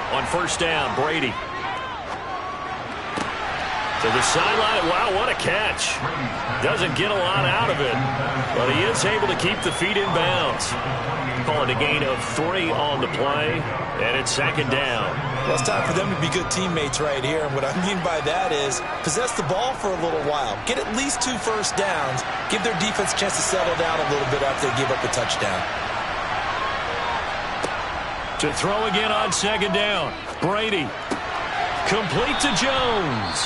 On first down, Brady. To the sideline. Wow, what a catch. Doesn't get a lot out of it, but he is able to keep the feet in bounds. Calling a gain of 3 on the play, and it's 2nd down. Well, it's time for them to be good teammates right here, and what I mean by that is possess the ball for a little while. Get at least 2 first downs. Give their defense a chance to settle down a little bit after they give up a touchdown. To throw again on 2nd down. Brady. Complete to Jones.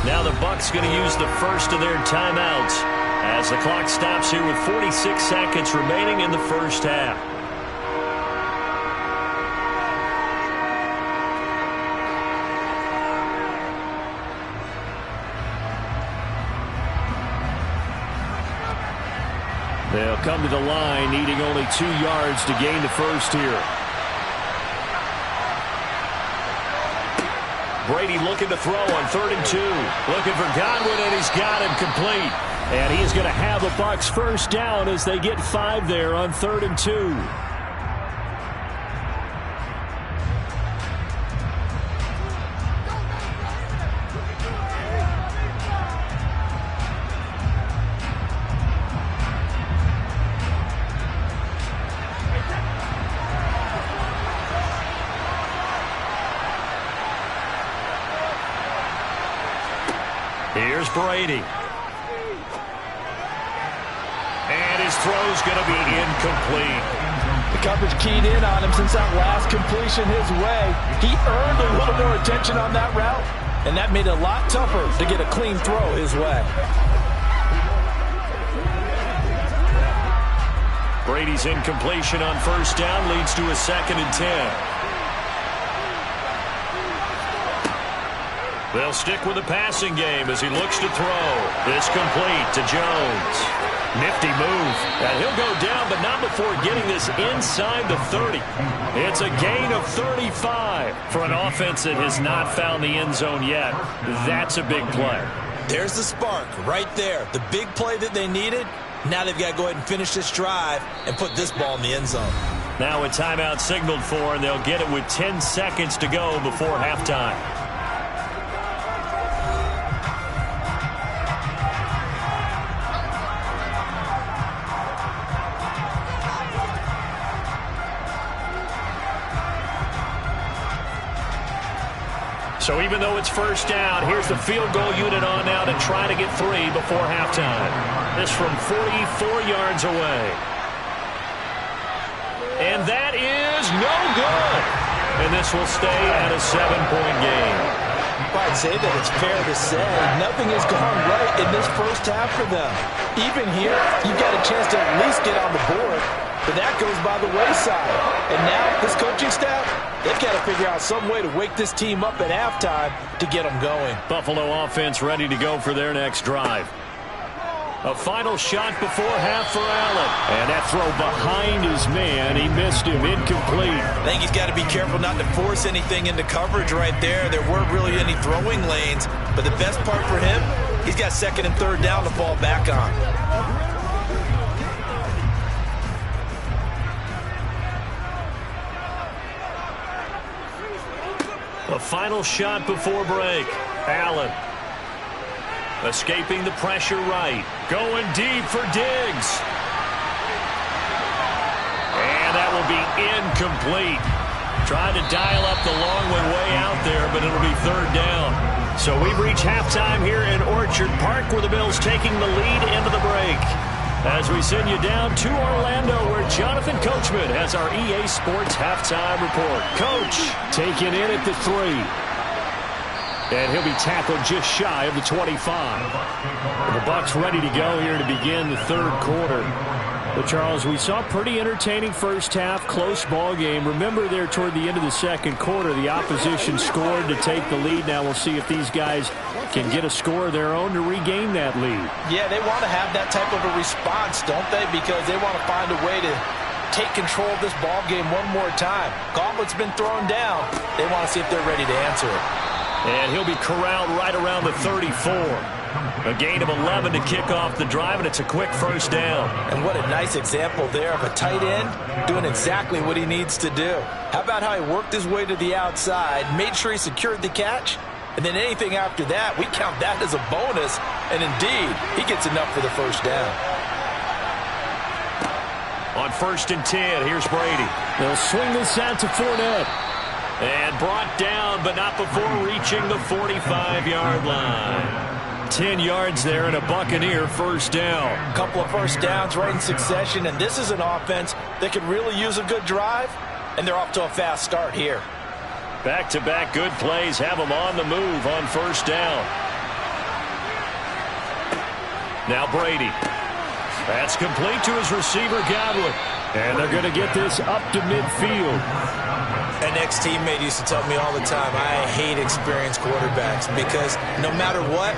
Now the Bucs going to use the first of their timeouts as the clock stops here with 46 seconds remaining in the first half. They'll come to the line, needing only 2 yards to gain the first here. Brady looking to throw on 3rd and 2. Looking for Godwin, and he's got him complete. And he's going to have a Bucs first down as they get 5 there on 3rd and 2. Here's Brady. And his throw's going to be incomplete. The coverage keyed in on him since that last completion his way. He earned a little more attention on that route, and that made it a lot tougher to get a clean throw his way. Brady's incompletion on first down leads to a 2nd and 10. They'll stick with the passing game as he looks to throw. This complete to Jones. Nifty move. And he'll go down, but not before getting this inside the 30. It's a gain of 35 for an offense that has not found the end zone yet. That's a big play. There's the spark right there. The big play that they needed. Now they've got to go ahead and finish this drive and put this ball in the end zone. Now a timeout signaled for, and they'll get it with 10 seconds to go before halftime. So even though it's first down, here's the field goal unit on now to try to get 3 before halftime. This from 44 yards away. And that is no good. And this will stay at a 7-point game. I'd say that it's fair to say nothing has gone right in this first half for them. Even here, you've got a chance to at least get on the board, but that goes by the wayside. And now this coaching staff, they've got to figure out some way to wake this team up at halftime to get them going. Buffalo offense ready to go for their next drive. A final shot before half for Allen. And that throw behind his man. He missed him. Incomplete. I think he's got to be careful not to force anything into coverage right there. There weren't really any throwing lanes. But the best part for him, he's got 2nd and 3rd down to fall back on. A final shot before break. Allen. Escaping the pressure right. Going deep for Diggs. And that will be incomplete. Trying to dial up the long one way out there, but it'll be 3rd down. So we've reached halftime here in Orchard Park, where the Bills taking the lead into the break. As we send you down to Orlando, where Jonathan Coachman has our EA Sports halftime report. Coach taken in at the 3. And he'll be tackled just shy of the 25. And the Bucs ready to go here to begin the 3rd quarter. But, Charles, we saw a pretty entertaining first half, close ball game. Remember there toward the end of the 2nd quarter, the opposition scored to take the lead. Now we'll see if these guys can get a score of their own to regain that lead. Yeah, they want to have that type of a response, don't they? Because they want to find a way to take control of this ball game one more time. Gauntlet's been thrown down. They want to see if they're ready to answer it. And he'll be corralled right around the 34. A gain of 11 to kick off the drive, and it's a quick first down. And what a nice example there of a tight end doing exactly what he needs to do. How about how he worked his way to the outside, made sure he secured the catch, and then anything after that, we count that as a bonus. And indeed, he gets enough for the first down. On 1st and 10, here's Brady. They'll swing this out to Fournette. And brought down, but not before reaching the 45-yard line. 10 yards there and a Buccaneer first down. A couple of first downs right in succession, and this is an offense that could really use a good drive, and they're off to a fast start here. Back-to-back good plays have them on the move on first down. Now Brady. That's complete to his receiver, Godwin. And they're going to get this up to midfield. An ex-teammate used to tell me all the time, I hate experienced quarterbacks because no matter what,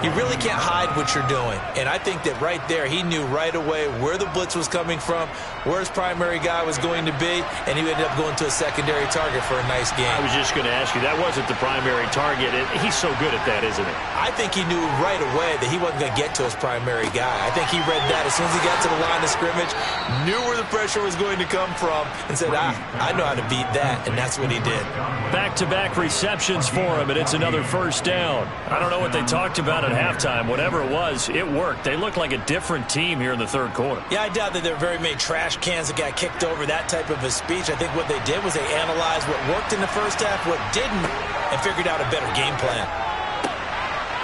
you really can't hide what you're doing. And I think that right there, he knew right away where the blitz was coming from, where his primary guy was going to be, and he ended up going to a secondary target for a nice game. I was just going to ask you, that wasn't the primary target. He's so good at that, isn't he? I think he knew right away that he wasn't going to get to his primary guy. I think he read that as soon as he got to the line of scrimmage, knew where the pressure was going to come from, and said, I know how to beat that. And that's what he did. Back-to-back receptions for him, and it's another first down. I don't know what they talked about at halftime. Whatever it was, it worked. They look like a different team here in the 3rd quarter. Yeah, I doubt that there were very many trash cans that got kicked over, that type of a speech. I think what they did was they analyzed what worked in the first half, what didn't, and figured out a better game plan.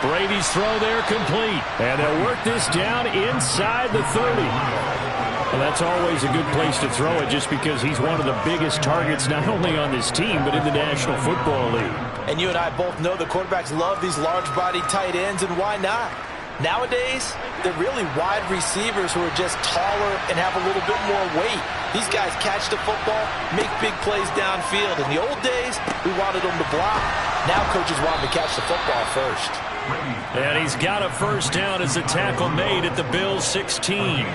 Brady's throw there complete. And they'll work this down inside the 30. Well, that's always a good place to throw it just because he's one of the biggest targets not only on this team but in the National Football League. And you and I both know the quarterbacks love these large-bodied tight ends, and why not? Nowadays, they're really wide receivers who are just taller and have a little bit more weight. These guys catch the football, make big plays downfield. In the old days, we wanted them to block. Now coaches want them to catch the football first. And he's got a first down as a tackle made at the Bills' 16.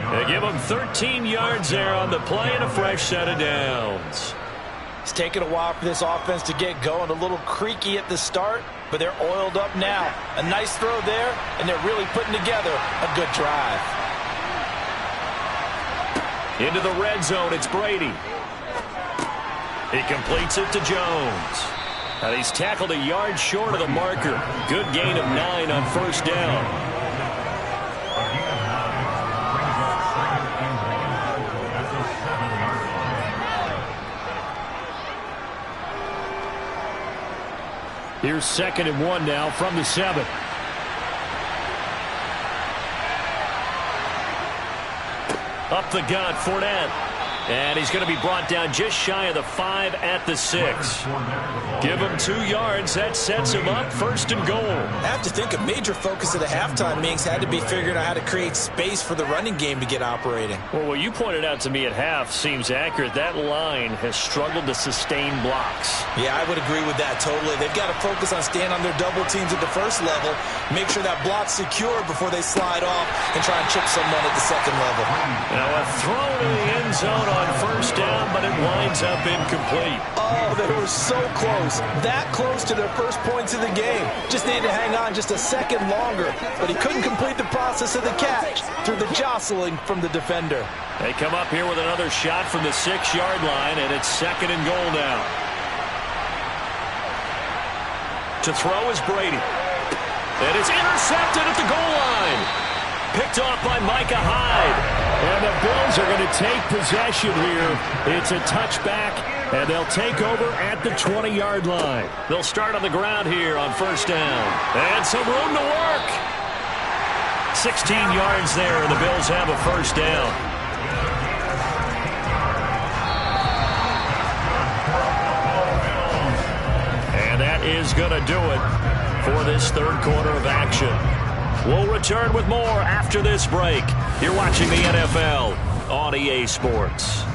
They give him 13 yards there on the play and a fresh set of downs. It's taken a while for this offense to get going. A little creaky at the start, but they're oiled up now. A nice throw there, and they're really putting together a good drive. Into the red zone, it's Brady. He completes it to Jones. And he's tackled a yard short of the marker. Good gain of 9 on first down. Here's 2nd and 1 now from the 7. Up the gut, Fournette. And he's going to be brought down just shy of the 5 at the 6. Give him 2 yards. That sets him up 1st and goal. I have to think a major focus of the halftime meetings had to be figuring out how to create space for the running game to get operating. Well, what you pointed out to me at half seems accurate. That line has struggled to sustain blocks. Yeah, I would agree with that totally. They've got to focus on staying on their double teams at the first level, make sure that block's secure before they slide off and try and chip someone at the second level. Now a throw to the end zone on 1st down, but it winds up incomplete. Oh, they were so close. That close to their first points of the game. Just needed to hang on just a second longer, but he couldn't complete the process of the catch through the jostling from the defender. They come up here with another shot from the 6-yard line, and it's 2nd and goal now. To throw is Brady. And it's intercepted at the goal line. Picked off by Micah Hyde. And the Bills are going to take possession here. It's a touchback, and they'll take over at the 20-yard line. They'll start on the ground here on 1st down. And some room to work. 16 yards there, and the Bills have a 1st down. And that is going to do it for this 3rd quarter of action. We'll return with more after this break. You're watching the NFL on EA Sports.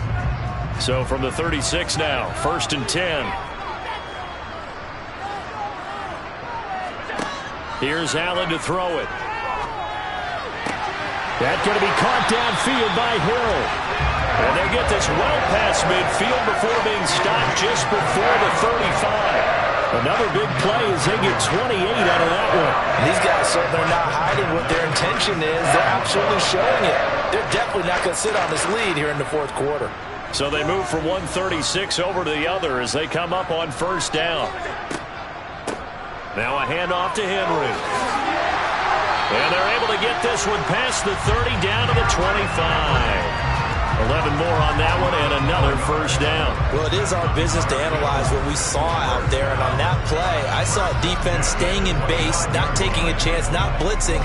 So from the 36 now, 1st and 10. Here's Allen to throw it. That's going to be caught downfield by Hill. And they'll get this well past midfield before being stopped just before the 35. Another big play as they get 28 out of that one. These guys certainly are not hiding what their intention is. They're absolutely showing it. They're definitely not going to sit on this lead here in the 4th quarter. So they move from 136 over to the other as they come up on 1st down. Now a handoff to Henry. And they're able to get this one past the 30 down to the 25. 11 more on that one and another 1st down. Well, it is our business to analyze what we saw out there. And on that play, I saw defense staying in base, not taking a chance, not blitzing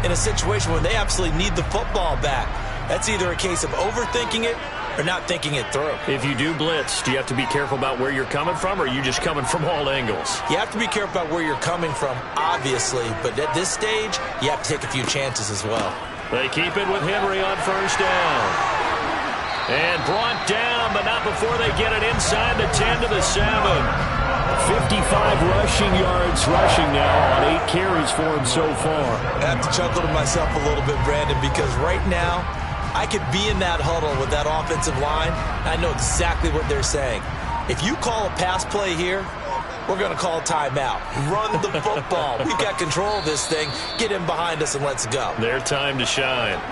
in a situation where they absolutely need the football back. That's either a case of overthinking it or not thinking it through. If you do blitz, do you have to be careful about where you're coming from, or are you just coming from all angles? You have to be careful about where you're coming from, obviously. But at this stage, you have to take a few chances as well. They keep it with Henry on 1st down. And brought down, but not before they get it inside the 10 to the 7. 55 rushing yards rushing now on 8 carries for him so far. I have to chuckle to myself a little bit, Brandon, because right now I could be in that huddle with that offensive line. I know exactly what they're saying. If you call a pass play here, we're going to call a timeout. Run the football. We've got control of this thing. Get in behind us and let's go. Their time to shine.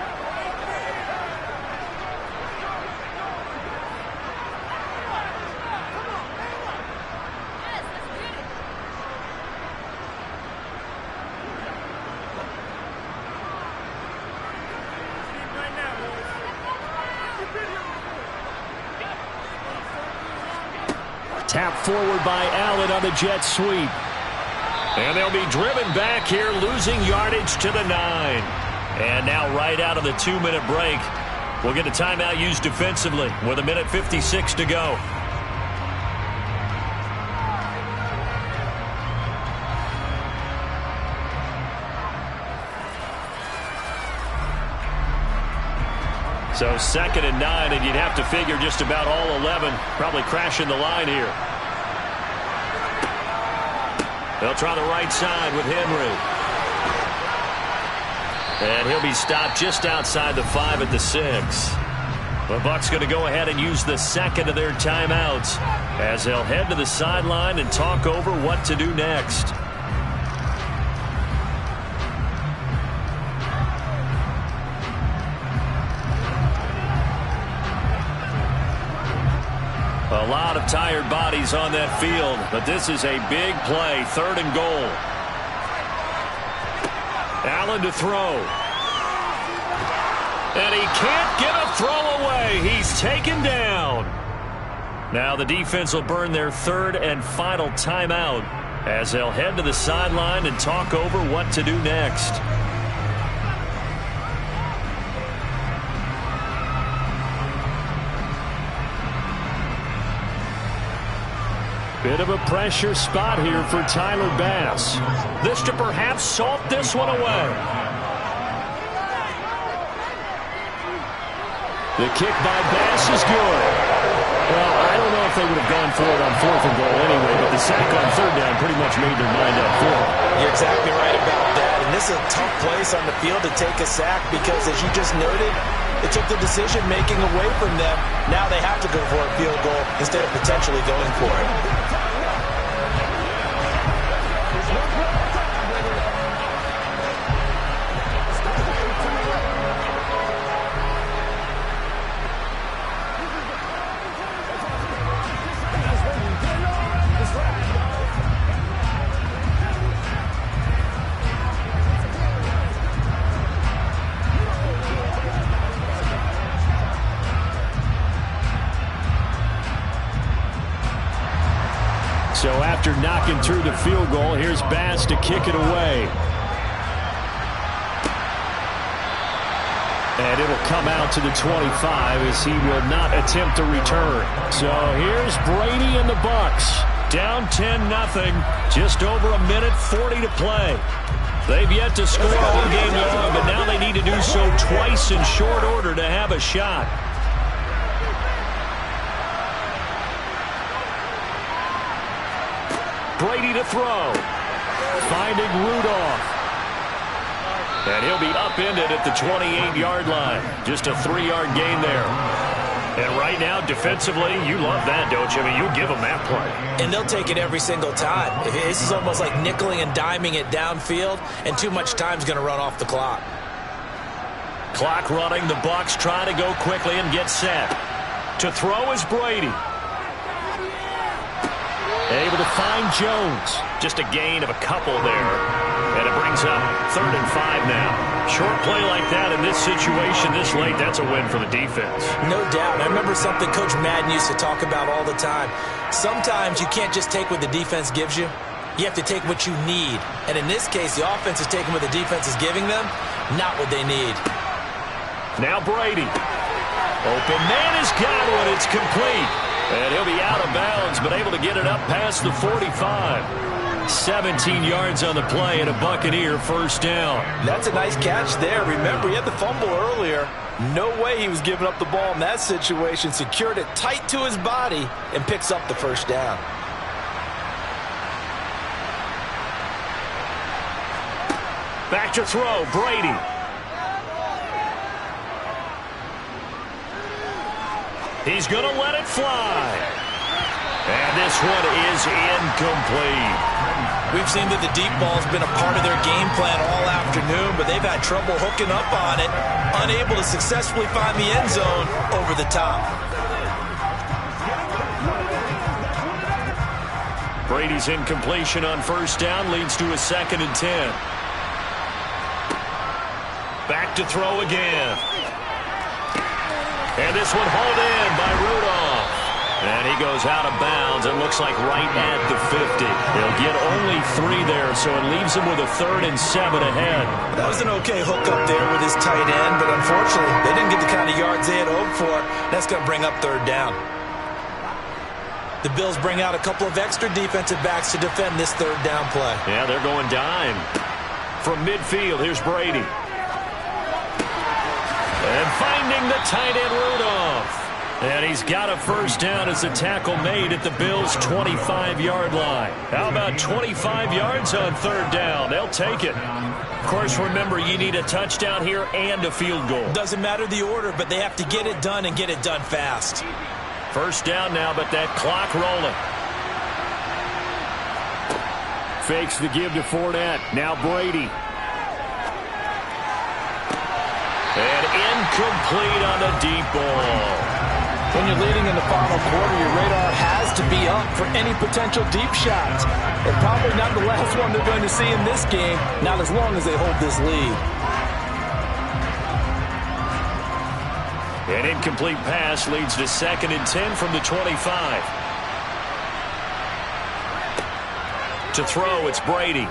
Tapped forward by Allen on the jet sweep. And they'll be driven back here, losing yardage to the 9. And now right out of the 2-minute break, we'll get a timeout used defensively with 1:56 to go. So 2nd and 9, and you'd have to figure just about all 11 probably crashing the line here. They'll try the right side with Henry. And he'll be stopped just outside the 5 at the 6. The Bucs going to go ahead and use the 2nd of their timeouts as they'll head to the sideline and talk over what to do next. A lot of tired bodies on that field, but this is a big play, 3rd and goal. Allen to throw. And he can't get a throw away. He's taken down. Now the defense will burn their 3rd and final timeout as they'll head to the sideline and talk over what to do next. Bit of a pressure spot here for Tyler Bass. This to perhaps salt this one away. The kick by Bass is good. Well, I don't know if they would have gone for it on 4th and goal anyway, but the sack on 3rd down pretty much made their mind up for it. You're exactly right about that. And this is a tough place on the field to take a sack because, as you just noted, it took the decision-making away from them. Now they have to go for a field goal instead of potentially going for it. So after knocking through the field goal, here's Bass to kick it away. And it'll come out to the 25 as he will not attempt to return. So here's Brady and the Bucks. Down 10-0. Just over a minute 40 to play. They've yet to score all game long, but now they need to do so twice in short order to have a shot. Brady to throw. Finding Rudolph. And he'll be upended at the 28-yard line. Just a 3-yard gain there. And right now, defensively, you love that, don't you? I mean, you give them that play. And they'll take it every single time. This is almost like nickeling and diming it downfield, and too much time's going to run off the clock. Clock running. The Bucs trying to go quickly and get set. To throw is Brady. Able to find Jones. Just a gain of a couple there. And it brings up 3rd and 5 now. Short play like that in this situation this late, that's a win for the defense. No doubt. I remember something Coach Madden used to talk about all the time. Sometimes you can't just take what the defense gives you. You have to take what you need. And in this case, the offense is taking what the defense is giving them, not what they need. Now Brady. Open man has got one. It's complete. And he'll be out of bounds, but able to get it up past the 45. 17 yards on the play and a Buccaneer first down. That's a nice catch there. Remember, he had the fumble earlier. No way he was giving up the ball in that situation. Secured it tight to his body and picks up the first down. Back to throw, Brady. He's going to let it fly. And this one is incomplete. We've seen that the deep ball's been a part of their game plan all afternoon, but they've had trouble hooking up on it, unable to successfully find the end zone over the top. Brady's incompletion on first down leads to a 2nd and 10. Back to throw again. And this one hauled in by Rudolph. And he goes out of bounds and looks like right at the 50. He'll get only 3 there, so it leaves him with a 3rd and 7 ahead. That was an okay hookup there with his tight end, but unfortunately, they didn't get the kind of yards they had hoped for. That's going to bring up 3rd down. The Bills bring out a couple of extra defensive backs to defend this 3rd down play. Yeah, they're going dime. From midfield, here's Brady. And finding the tight end, Rudolph. And he's got a first down as the tackle made at the Bills' 25-yard line. How about 25 yards on 3rd down? They'll take it. Of course, remember, you need a touchdown here and a field goal. Doesn't matter the order, but they have to get it done and get it done fast. First down now, but that clock rolling. Fakes the give to Fournette. Now Brady. And incomplete on the deep ball. When you're leading in the final quarter, your radar has to be up for any potential deep shots. And probably not the last one they're going to see in this game, not as long as they hold this lead. An incomplete pass leads to 2nd and 10 from the 25. To throw, it's Brady.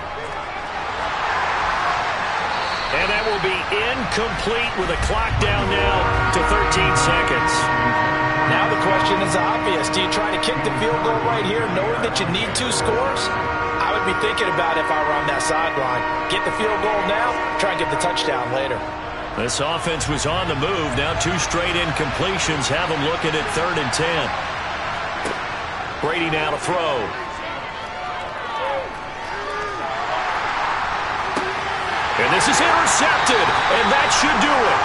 And that will be incomplete with a clock down now to 13 seconds. Now the question is obvious. Do you try to kick the field goal right here knowing that you need 2 scores? I would be thinking about it if I were on that sideline. Get the field goal now, try and get the touchdown later. This offense was on the move. Now 2 straight incompletions have them looking at 3rd and 10. Brady now to throw. And this is intercepted, and that should do it.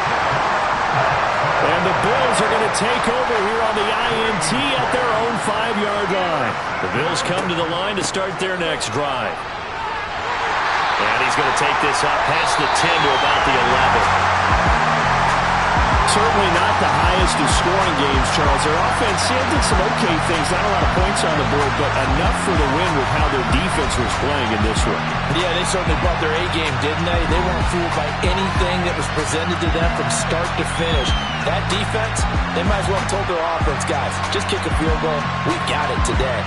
And the Bills are going to take over here on the INT at their own 5-yard line. The Bills come to the line to start their next drive. And he's going to take this up past the 10 to about the 11. Certainly not the highest of scoring games, Charles. Their offense did some okay things, not a lot of points on the board, but enough for the win with how their defense was playing in this one. Yeah, they certainly brought their A-game, didn't they? They weren't fooled by anything that was presented to them from start to finish. That defense, they might as well have told their offense, guys, just kick a field goal. We got it today.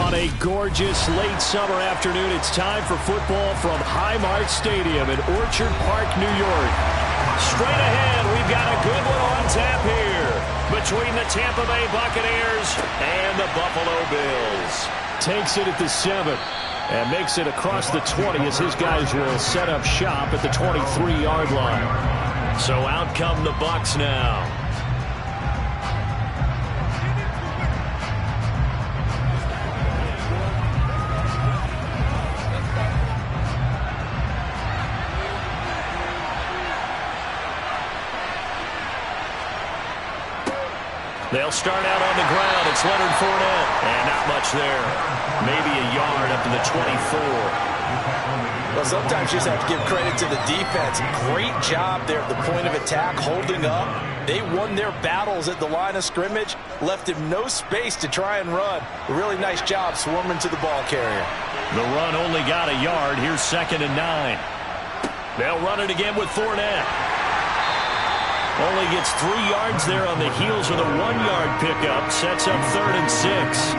On a gorgeous late summer afternoon, it's time for football from Highmark Stadium in Orchard Park, New York. Straight ahead, we've got a good one on tap here between the Tampa Bay Buccaneers and the Buffalo Bills. Takes it at the 7 and makes it across the 20 as his guys will set up shop at the 23-yard line. So out come the Bucs now. They'll start out on the ground. It's Leonard Fournette. And not much there. Maybe a yard up to the 24. Well, sometimes you just have to give credit to the defense. Great job there at the point of attack, holding up. They won their battles at the line of scrimmage, left him no space to try and run. A really nice job swarming to the ball carrier. The run only got a yard. Here's 2nd and 9. They'll run it again with Fournette. Only gets 3 yards there on the heels of the 1-yard pickup. Sets up 3rd and 6.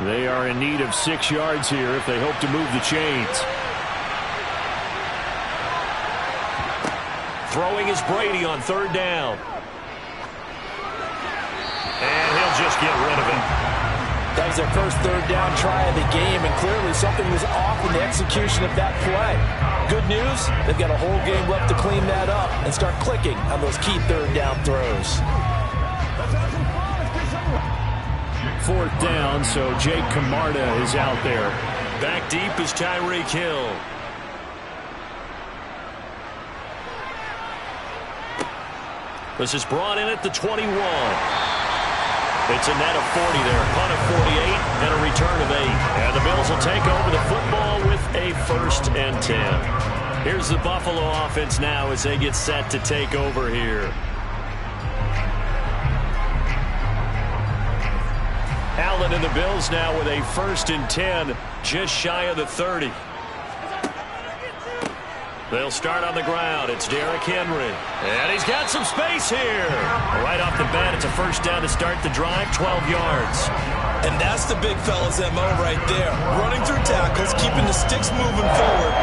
They are in need of 6 yards here if they hope to move the chains. Throwing is Brady on 3rd down. And he'll just get rid of it. That was their first 3rd down try of the game, and clearly something was off in the execution of that play. Good news, they've got a whole game left to clean that up and start clicking on those key 3rd down throws. 4th down, so Jake Camarda is out there. Back deep is Tyreek Hill. This is brought in at the 21. It's a net of 40 there, punt of 48, and a return of 8. And the Bills will take over the football with a 1st and 10. Here's the Buffalo offense now as they get set to take over here. Allen and the Bills now with a 1st and 10, just shy of the 30. They'll start on the ground. It's Derrick Henry. And he's got some space here. Right off the bat, it's a 1st down to start the drive, 12 yards. And that's the big fella's MO right there. Running through tackles, keeping the sticks moving forward.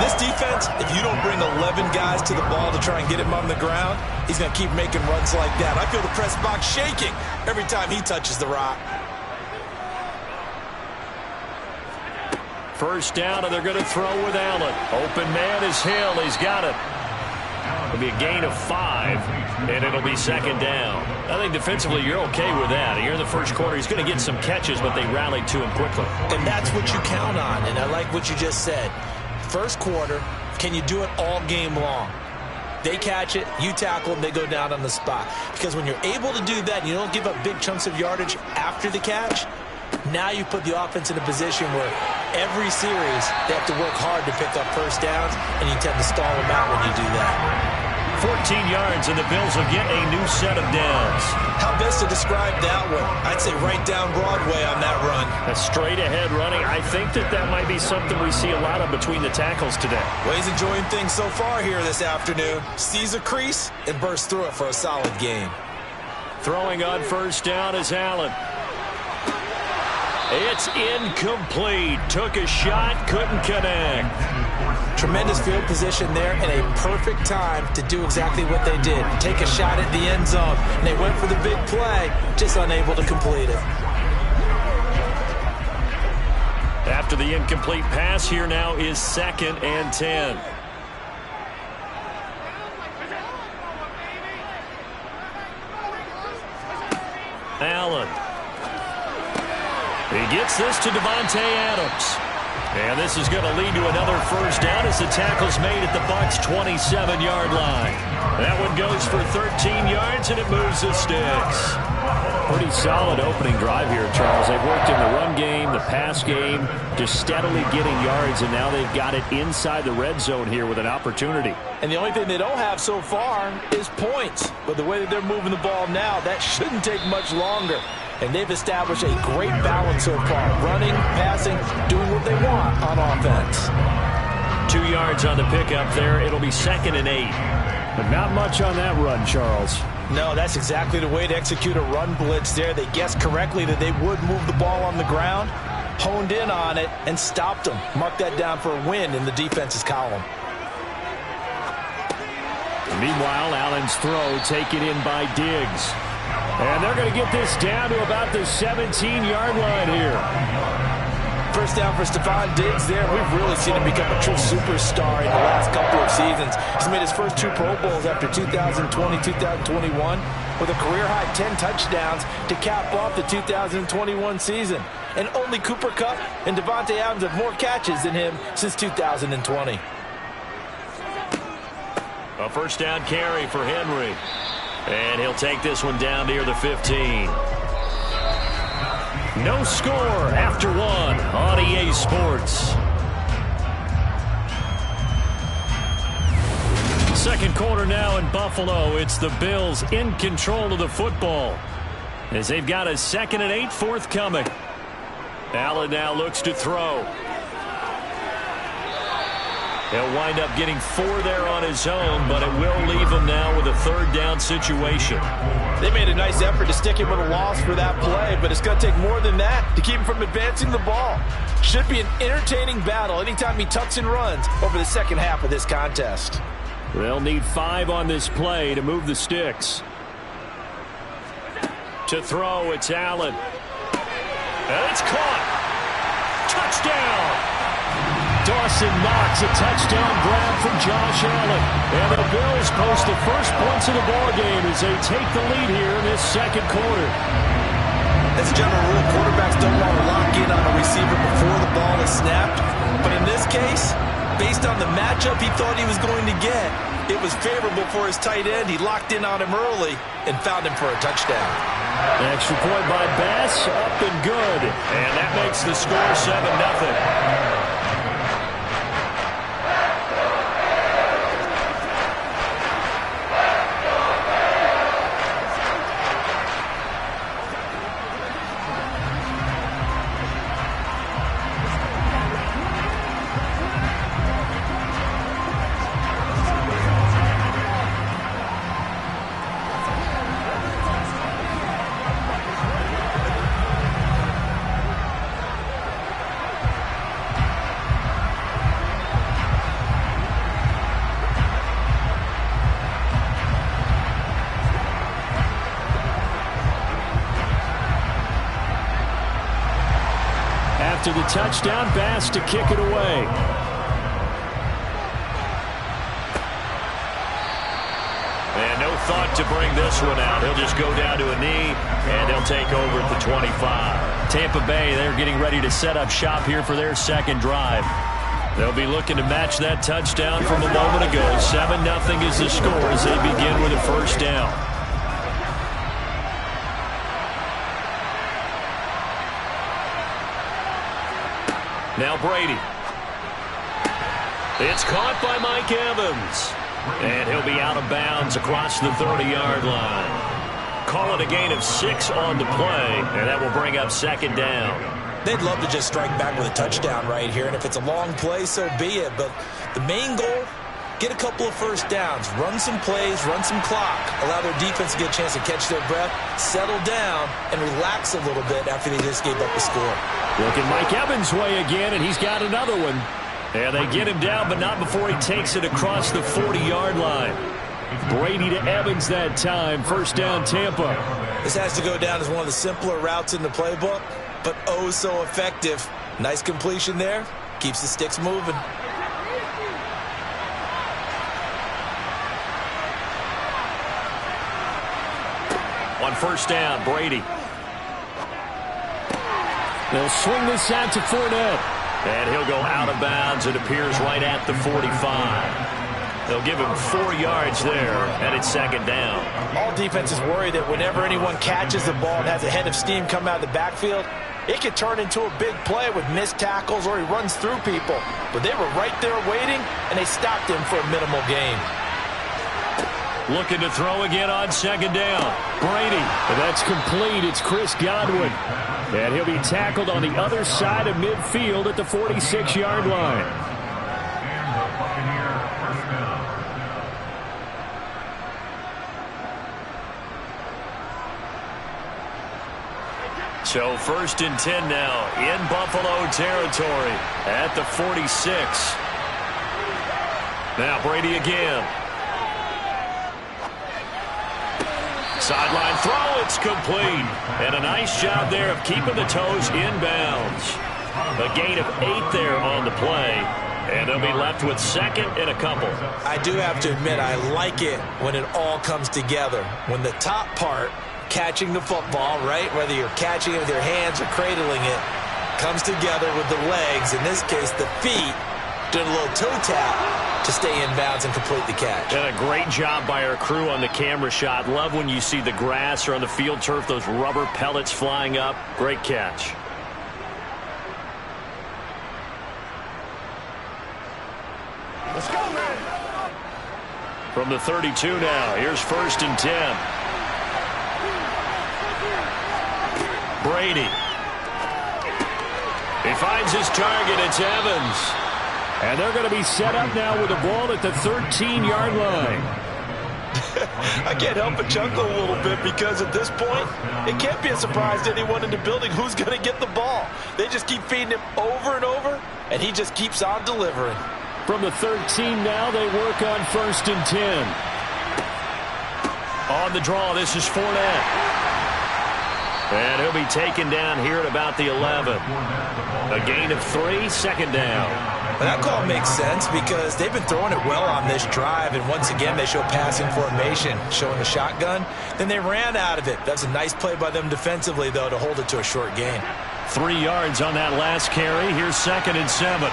This defense, if you don't bring 11 guys to the ball to try and get him on the ground, he's going to keep making runs like that. I feel the press box shaking every time he touches the rock. 1st down, and they're going to throw with Allen. Open man is Hill. He's got it. It'll be a gain of 5, and it'll be 2nd down. I think defensively you're okay with that. Here in the 1st quarter, he's going to get some catches, but they rallied to him quickly. And that's what you count on, and I like what you just said. 1st quarter, can you do it all game long? They catch it, you tackle them, they go down on the spot. Because when you're able to do that and you don't give up big chunks of yardage after the catch, now you put the offense in a position where every series they have to work hard to pick up 1st downs, and you tend to stall them out when you do that. 14 yards, and the Bills will get a new set of downs. How best to describe that one? I'd say right down Broadway on that run. A straight-ahead running. I think that might be something we see a lot of between the tackles today. Well, he's enjoying things so far here this afternoon. Sees a crease and bursts through it for a solid game. Throwing on 1st down is Allen. It's incomplete. Took a shot, couldn't connect. Tremendous field position there and a perfect time to do exactly what they did. Take a shot at the end zone. And they went for the big play, just unable to complete it. After the incomplete pass, here now is 2nd and 10. Allen. He gets this to Davante Adams. And this is going to lead to another 1st down as the tackle's made at the Bucs' 27-yard line. That one goes for 13 yards, and it moves the sticks. Pretty solid opening drive here, Charles. They've worked in the run game, the pass game, just steadily getting yards, and now they've got it inside the red zone here with an opportunity. And the only thing they don't have so far is points. But the way that they're moving the ball now, that shouldn't take much longer. And they've established a great balance so far. Running, passing, doing what they want on offense. 2 yards on the pickup there. It'll be 2nd and 8. But not much on that run, Charles. No, that's exactly the way to execute a run blitz there. They guessed correctly that they would move the ball on the ground, honed in on it, and stopped them. Mark that down for a win in the defense's column. Meanwhile, Allen's throw taken in by Diggs. And they're going to get this down to about the 17-yard line here. First down for Stephon Diggs there. We've really seen him become a true superstar in the last couple of seasons. He's made his first 2 Pro Bowls after 2020-2021 with a career-high 10 touchdowns to cap off the 2021 season. And only Cooper Kupp and Devontae Adams have more catches than him since 2020. A first down carry for Henry. And he'll take this one down near the 15. No score after 1 on EA Sports. Second quarter now in Buffalo. It's the Bills in control of the football as they've got a 2nd and 8 forthcoming. Allen now looks to throw. He'll wind up getting 4 there on his own, but it will leave him now with a 3rd down situation. They made a nice effort to stick him with a loss for that play, but it's going to take more than that to keep him from advancing the ball. Should be an entertaining battle anytime he tucks and runs over the second half of this contest. They'll need 5 on this play to move the sticks. To throw, it's Allen. And it's caught. Touchdown! Dawson Knox, a touchdown grab for Josh Allen. And the Bills post the first points of the ballgame as they take the lead here in this second quarter. As a general rule, quarterbacks don't want to lock in on a receiver before the ball is snapped. But in this case, based on the matchup he thought he was going to get, it was favorable for his tight end. He locked in on him early and found him for a touchdown. Extra point by Bass, up and good. And that makes the score 7-0. To the touchdown, Bass to kick it away. And no thought to bring this one out. He'll just go down to a knee, and he'll take over at the 25. Tampa Bay, they're getting ready to set up shop here for their second drive. They'll be looking to match that touchdown from a moment ago. 7-0 is the score as they begin with a first down. Now Brady. It's caught by Mike Evans. And he'll be out of bounds across the 30-yard line. Call it a gain of 6 on the play, and that will bring up second down. They'd love to just strike back with a touchdown right here, and if it's a long play, so be it. But the main goal, get a couple of first downs, run some plays, run some clock, allow their defense to get a chance to catch their breath, settle down, and relax a little bit after they just gave up the score. Looking Mike Evans' way again, and he's got another one. And they get him down, but not before he takes it across the 40-yard line. Brady to Evans that time. First down, Tampa. This has to go down as one of the simpler routes in the playbook, but oh so effective. Nice completion there. Keeps the sticks moving. On first down, Brady. They'll swing this out to Fournette. And he'll go out of bounds. It appears right at the 45. They'll give him 4 yards there, and it's second down. All defenses worry that whenever anyone catches the ball and has a head of steam come out of the backfield, it could turn into a big play with missed tackles or he runs through people. But they were right there waiting, and they stopped him for a minimal gain. Looking to throw again on second down. Brady. And that's complete. It's Chris Godwin. And he'll be tackled on the other side of midfield at the 46-yard line. So 1st and 10 now in Buffalo territory at the 46. Now Brady again. Sideline throw, it's complete. And a nice job there of keeping the toes inbounds. A gain of 8 there on the play. And they'll be left with 2nd and a couple. I do have to admit, I like it when it all comes together. When the top part, catching the football, right, whether you're catching it with your hands or cradling it, comes together with the legs, in this case the feet, doing a little toe tap to stay in bounds and complete the catch. And a great job by our crew on the camera shot. Love when you see the grass or on the field turf, those rubber pellets flying up. Great catch. Let's go, man. From the 32 now, here's 1st and 10. Brady. He finds his target. It's Evans. And they're going to be set up now with the ball at the 13-yard line. I can't help but chuckle a little bit because at this point, it can't be a surprise to anyone in the building who's going to get the ball. They just keep feeding him over and over, and he just keeps on delivering. From the 13 now, they work on 1st and 10. On the draw, this is Fournette. And he'll be taken down here at about the 11. A gain of 3, 2nd down. Well, that call makes sense because they've been throwing it well on this drive, and once again they show passing formation, showing the shotgun. Then they ran out of it. That's a nice play by them defensively, though, to hold it to a short gain. 3 yards on that last carry. Here's 2nd and 7.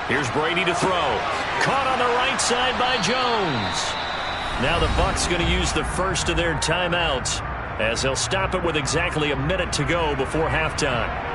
Here's Brady to throw. Caught on the right side by Jones. Now the Bucs going to use the first of their timeouts as they'll stop it with exactly a minute to go before halftime.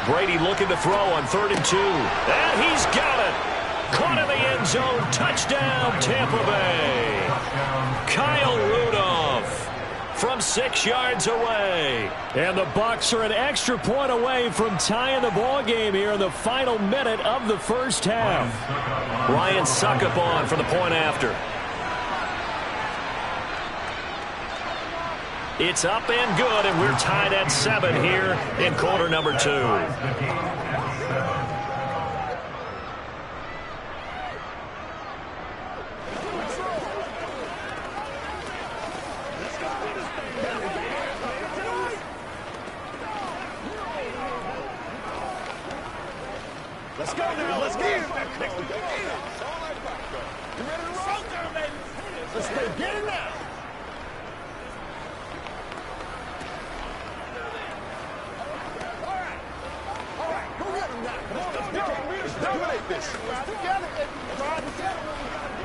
Brady looking to throw on 3rd and 2. And he's got it. Caught in the end zone. Touchdown, Tampa Bay. Kyle Rudolph from 6 yards away. And the Bucs are an extra point away from tying the ball game here in the final minute of the first half. Ryan Succop on for the point after. It's up and good, and we're tied at 7 here in quarter number 2. Let's go now. Let's get it. You ready to roll? Let's go. Get it now. Dominate this. Ride together. Ride together.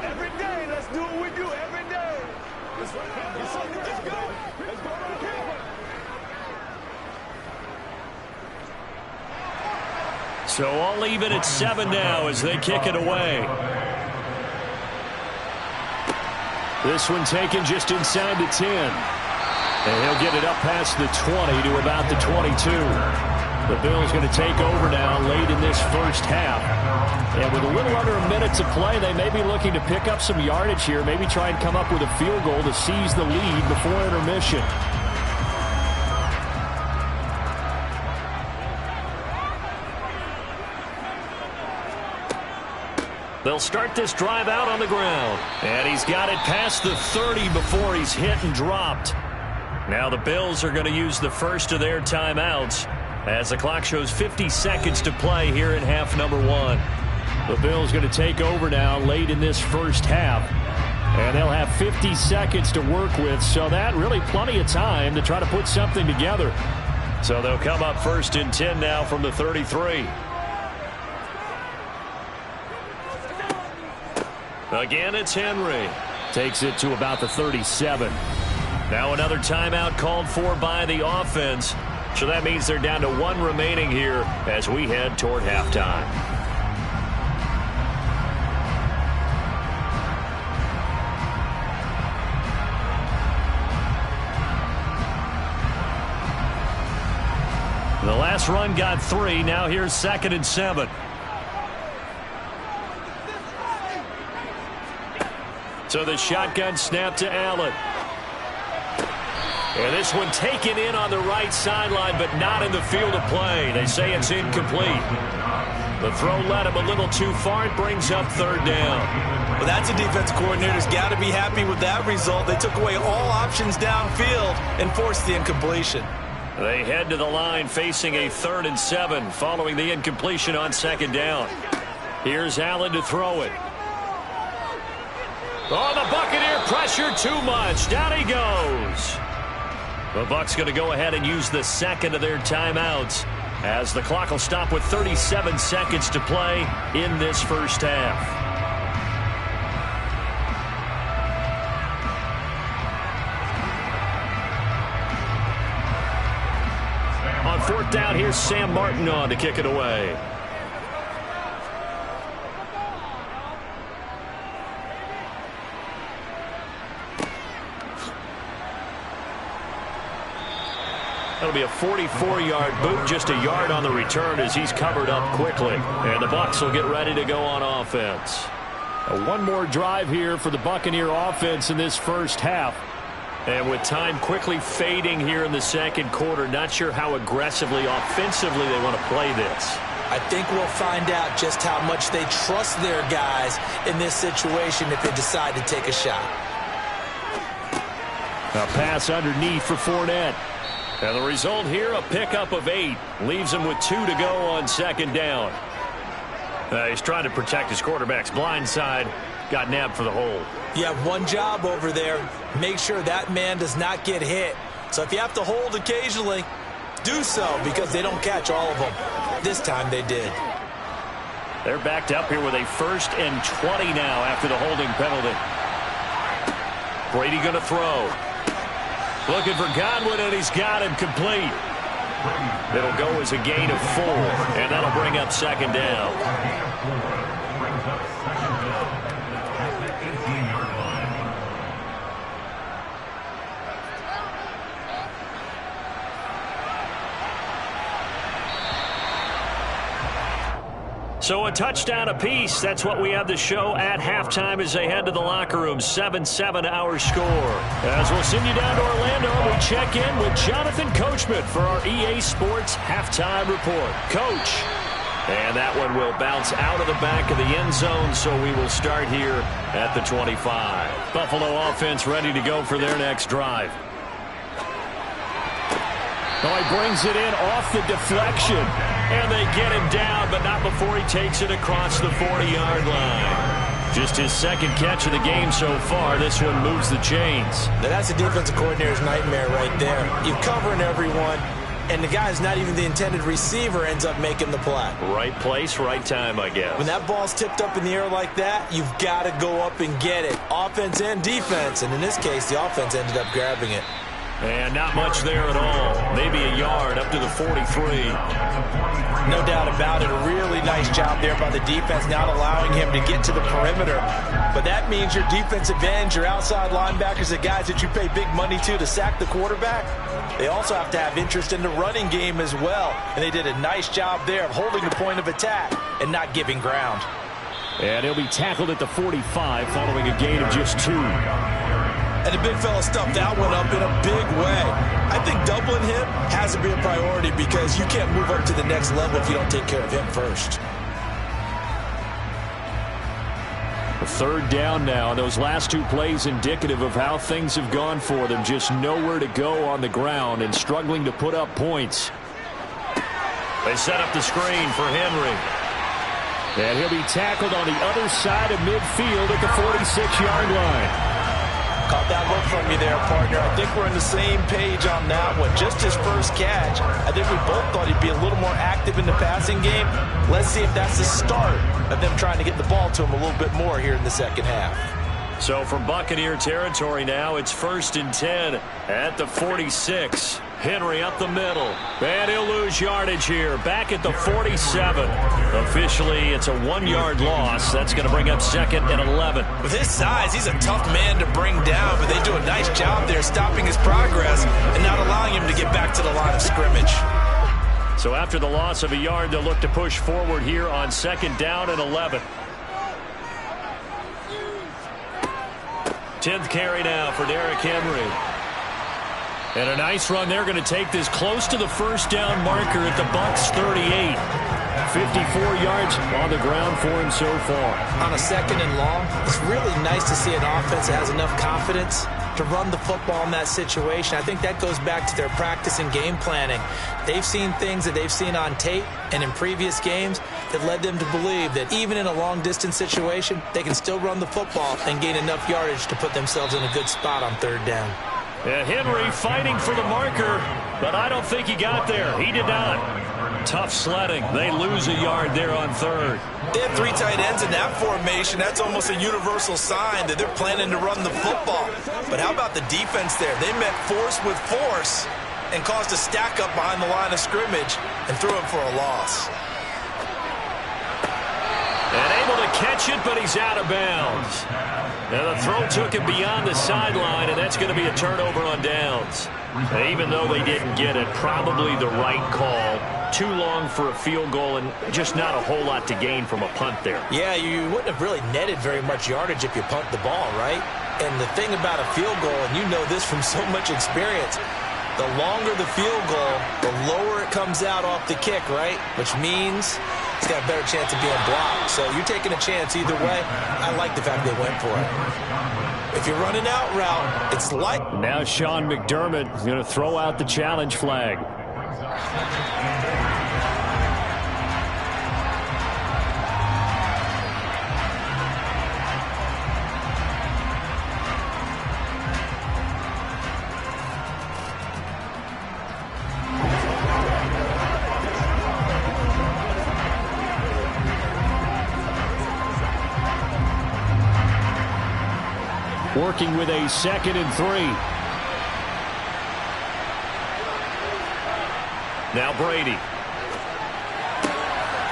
Every day, let's do what we do every day. Let's go. Let's go. Let's go right here. So all even at 7 now as they kick it away. This one taken just inside the 10. And he'll get it up past the 20 to about the 22. The Bills going to take over now late in this first half. And with a little under a minute to play, they may be looking to pick up some yardage here, maybe try and come up with a field goal to seize the lead before intermission. They'll start this drive out on the ground. And he's got it past the 30 before he's hit and dropped. Now the Bills are going to use the first of their timeouts as the clock shows 50 seconds to play here in half number 1. The Bills going to take over now late in this first half. And they'll have 50 seconds to work with, so that really plenty of time to try to put something together. So they'll come up 1st and 10 now from the 33. Again, it's Henry. Takes it to about the 37. Now another timeout called for by the offense. So that means they're down to 1 remaining here as we head toward halftime. Last run got 3. Now here's 2nd and 7. So the shotgun snap to Allen. And this one taken in on the right sideline, but not in the field of play. They say it's incomplete. The throw led him a little too far. It brings up 3rd down. Well, that's a defensive coordinator's got to be happy with that result. They took away all options downfield and forced the incompletion. They head to the line facing a 3rd and 7 following the incompletion on 2nd down. Here's Allen to throw it. Oh, the Buccaneer pressure too much. Down he goes. The Bucs going to go ahead and use the 2nd of their timeouts as the clock will stop with 37 seconds to play in this first half. On 4th down, here's Sam Martin on to kick it away. That'll be a 44-yard boot, just a yard on the return as he's covered up quickly. And the Bucs will get ready to go on offense. One more drive here for the Buccaneer offense in this first half. And with time quickly fading here in the 2nd quarter, not sure how aggressively, offensively they want to play this. I think we'll find out just how much they trust their guys in this situation if they decide to take a shot. A pass underneath for Fournette. And the result here, a pickup of 8. Leaves him with 2 to go on 2nd down. He's trying to protect his quarterback's blind side. Got nabbed for the hold. You have one job over there. Make sure that man does not get hit. So if you have to hold occasionally, do so because they don't catch all of them. This time they did. They're backed up here with a 1st and 20 now after the holding penalty. Brady going to throw. Looking for Godwin, and he's got him complete. It'll go as a gain of 4, and that'll bring up 2nd down. So a touchdown apiece. That's what we have the show at halftime as they head to the locker room. 7-7 our score. As we'll send you down to Orlando, we check in with Jonathan Coachman for our EA Sports Halftime Report. Coach. And that one will bounce out of the back of the end zone, so we will start here at the 25. Buffalo offense ready to go for their next drive. Oh, he brings it in off the deflection. And they get him down, but not before he takes it across the 40-yard line. Just his 2nd catch of the game so far. This one moves the chains. Now that's a defensive coordinator's nightmare right there. You're covering everyone, and the guy's not even the intended receiver ends up making the play. Right place, right time, I guess. When that ball's tipped up in the air like that, you've got to go up and get it. Offense and defense, and in this case, the offense ended up grabbing it. And not much there at all. Maybe a yard up to the 43. No doubt about it. A really nice job there by the defense, not allowing him to get to the perimeter. But that means your defensive ends, your outside linebackers, the guys that you pay big money to sack the quarterback, they also have to have interest in the running game as well. And they did a nice job there of holding the point of attack and not giving ground. And he'll be tackled at the 45 following a gain of just 2. And the big fella stuffed that one up in a big way. I think doubling him has to be a priority because you can't move up to the next level if you don't take care of him first. 3rd down now. Those last 2 plays indicative of how things have gone for them. Just nowhere to go on the ground and struggling to put up points. They set up the screen for Henry. And he'll be tackled on the other side of midfield at the 46-yard line. Caught that look from you there, partner. I think we're on the same page on that one. Just his first catch. I think we both thought he'd be a little more active in the passing game. Let's see if that's the start of them trying to get the ball to him a little bit more here in the 2nd half. So from Buccaneer territory now, it's 1st and 10 at the 46. Henry up the middle. And he'll lose yardage here. Back at the 47. Officially, it's a 1-yard loss. That's going to bring up 2nd and 11. With his size, he's a tough man to bring down, but they do a nice job there stopping his progress and not allowing him to get back to the line of scrimmage. So after the loss of a yard, they'll look to push forward here on 2nd down and 11. 10th carry now for Derrick Henry. And a nice run. They're going to take this close to the first down marker at the Bucs 38. 54 yards on the ground for him so far. On a 2nd and long, it's really nice to see an offense that has enough confidence to run the football in that situation. I think that goes back to their practice and game planning. They've seen things that they've seen on tape and in previous games that led them to believe that even in a long-distance situation, they can still run the football and gain enough yardage to put themselves in a good spot on 3rd down. Yeah, Henry fighting for the marker, but I don't think he got there. He did not. Tough sledding. They lose a yard there on 3rd. They have 3 tight ends in that formation. That's almost a universal sign that they're planning to run the football. But how about the defense there? They met force with force and caused a stack up behind the line of scrimmage and threw him for a loss. And able to catch it, but he's out of bounds. Now the throw took him beyond the sideline, and that's going to be a turnover on downs. Even though they didn't get it, probably the right call. Too long for a field goal and just not a whole lot to gain from a punt there. Yeah, you wouldn't have really netted very much yardage if you punt the ball, right? And the thing about a field goal, and you know this from so much experience, the longer the field goal, the lower it comes out off the kick, right? Which means it's got a better chance of being blocked. So you're taking a chance either way. I like the fact they went for it. If you're running out route, it's like... Now Sean McDermott is going to throw out the challenge flag. Working with a 2nd and 3. Now Brady.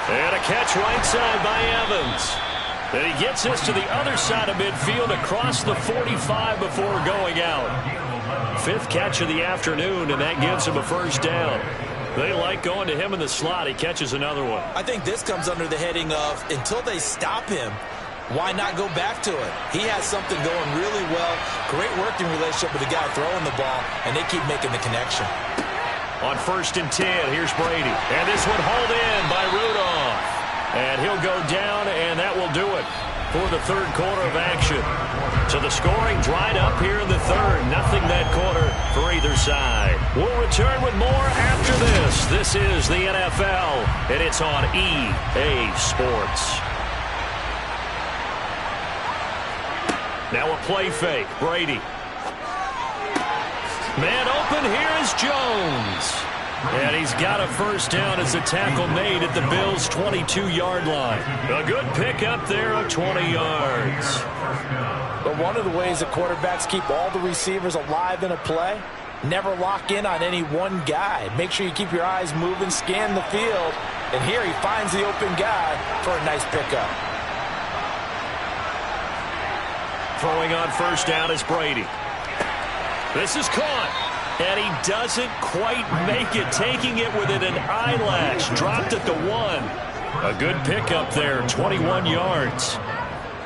And a catch right side by Evans. And he gets us to the other side of midfield across the 45 before going out. 5th catch of the afternoon, and that gives him a first down. They like going to him in the slot. He catches another one. I think this comes under the heading of until they stop him, why not go back to it? He has something going really well. Great working relationship with the guy throwing the ball, and they keep making the connection. On 1st and 10, here's Brady. And this one hauled in by Rudolph. And he'll go down, and that will do it for the 3rd quarter of action. So the scoring dried up here in the 3rd. Nothing that quarter for either side. We'll return with more after this. This is the NFL, and it's on EA Sports. Now a play fake. Brady. Man open. Here is Jones. And he's got a first down as a tackle made at the Bills' 22-yard line. A good pickup there of 20 yards. But one of the ways that quarterbacks keep all the receivers alive in a play, never lock in on any one guy. Make sure you keep your eyes moving, scan the field. And here he finds the open guy for a nice pickup. Throwing on first down is Brady. This is caught. And he doesn't quite make it. Taking it within an eyelash. Dropped at the 1. A good pickup there. 21 yards.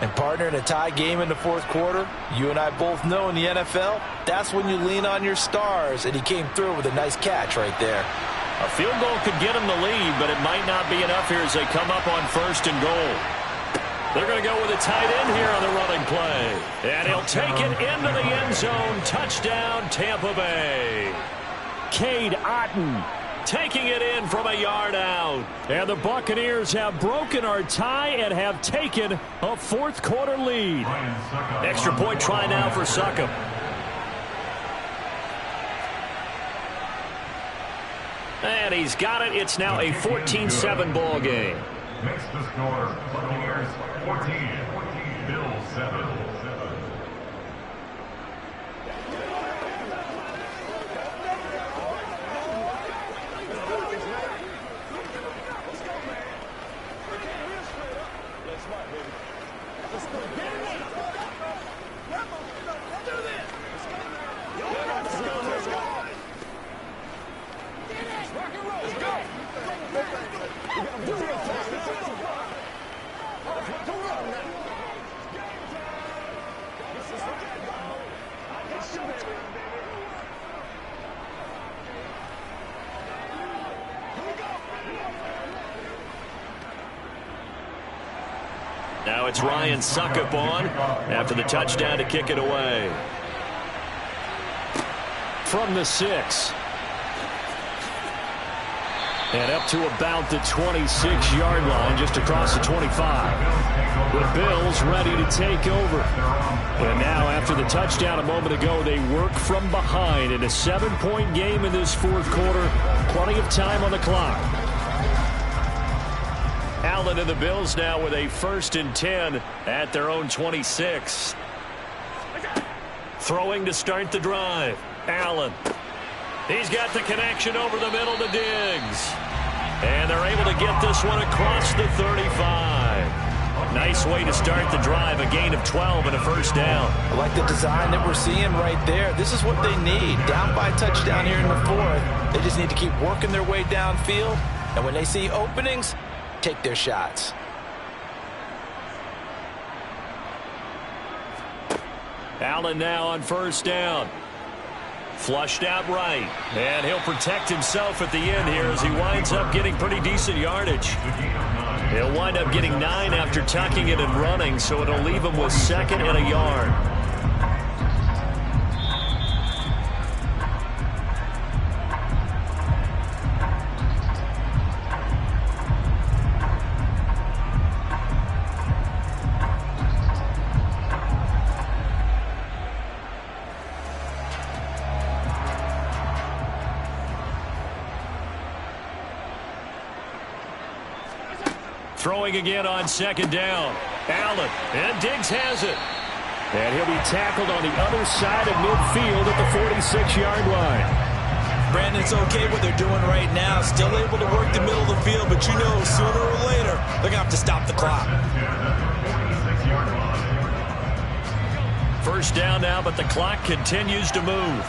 And partner, in a tie game in the 4th quarter, you and I both know in the NFL, that's when you lean on your stars. And he came through with a nice catch right there. A field goal could get him the lead, but it might not be enough here as they come up on 1st and goal. They're going to go with a tight end here on the running play. And he'll take it into the end zone. Touchdown, Tampa Bay. Cade Otton taking it in from a yard out. And the Buccaneers have broken our tie and have taken a 4th quarter lead. Extra point try now for Succop. And he's got it. It's now a 14-7 ball game. Next to score, Buccaneers 14, Bills 7. Let's go. We got to do real fast. Let's go. Let's go now. This is what I can shoot it. Now it's Ryan Suckup on after the touchdown to kick it away. From the 6. And up to about the 26-yard line, just across the 25. The Bills ready to take over. And now after the touchdown a moment ago, they work from behind in a 7-point game in this fourth quarter. Plenty of time on the clock. Allen and the Bills now with a 1st and 10 at their own 26. Throwing to start the drive. Allen. He's got the connection over the middle to Diggs. And they're able to get this one across the 35. Nice way to start the drive. A gain of 12 and a 1st down. I like the design that we're seeing right there. This is what they need. Down by a touchdown here in the 4th. They just need to keep working their way downfield. And when they see openings, take their shots. Allen now on 1st down. Flushed out right. And he'll protect himself at the end here as he winds up getting pretty decent yardage. He'll wind up getting 9 after tucking it and running, so it'll leave him with 2nd and a yard. Throwing again on 2nd down. Allen, and Diggs has it. And he'll be tackled on the other side of midfield at the 46-yard line. Brandon, it's okay what they're doing right now. Still able to work the middle of the field, but you know sooner or later they're going to have to stop the clock. 1st down now, but the clock continues to move.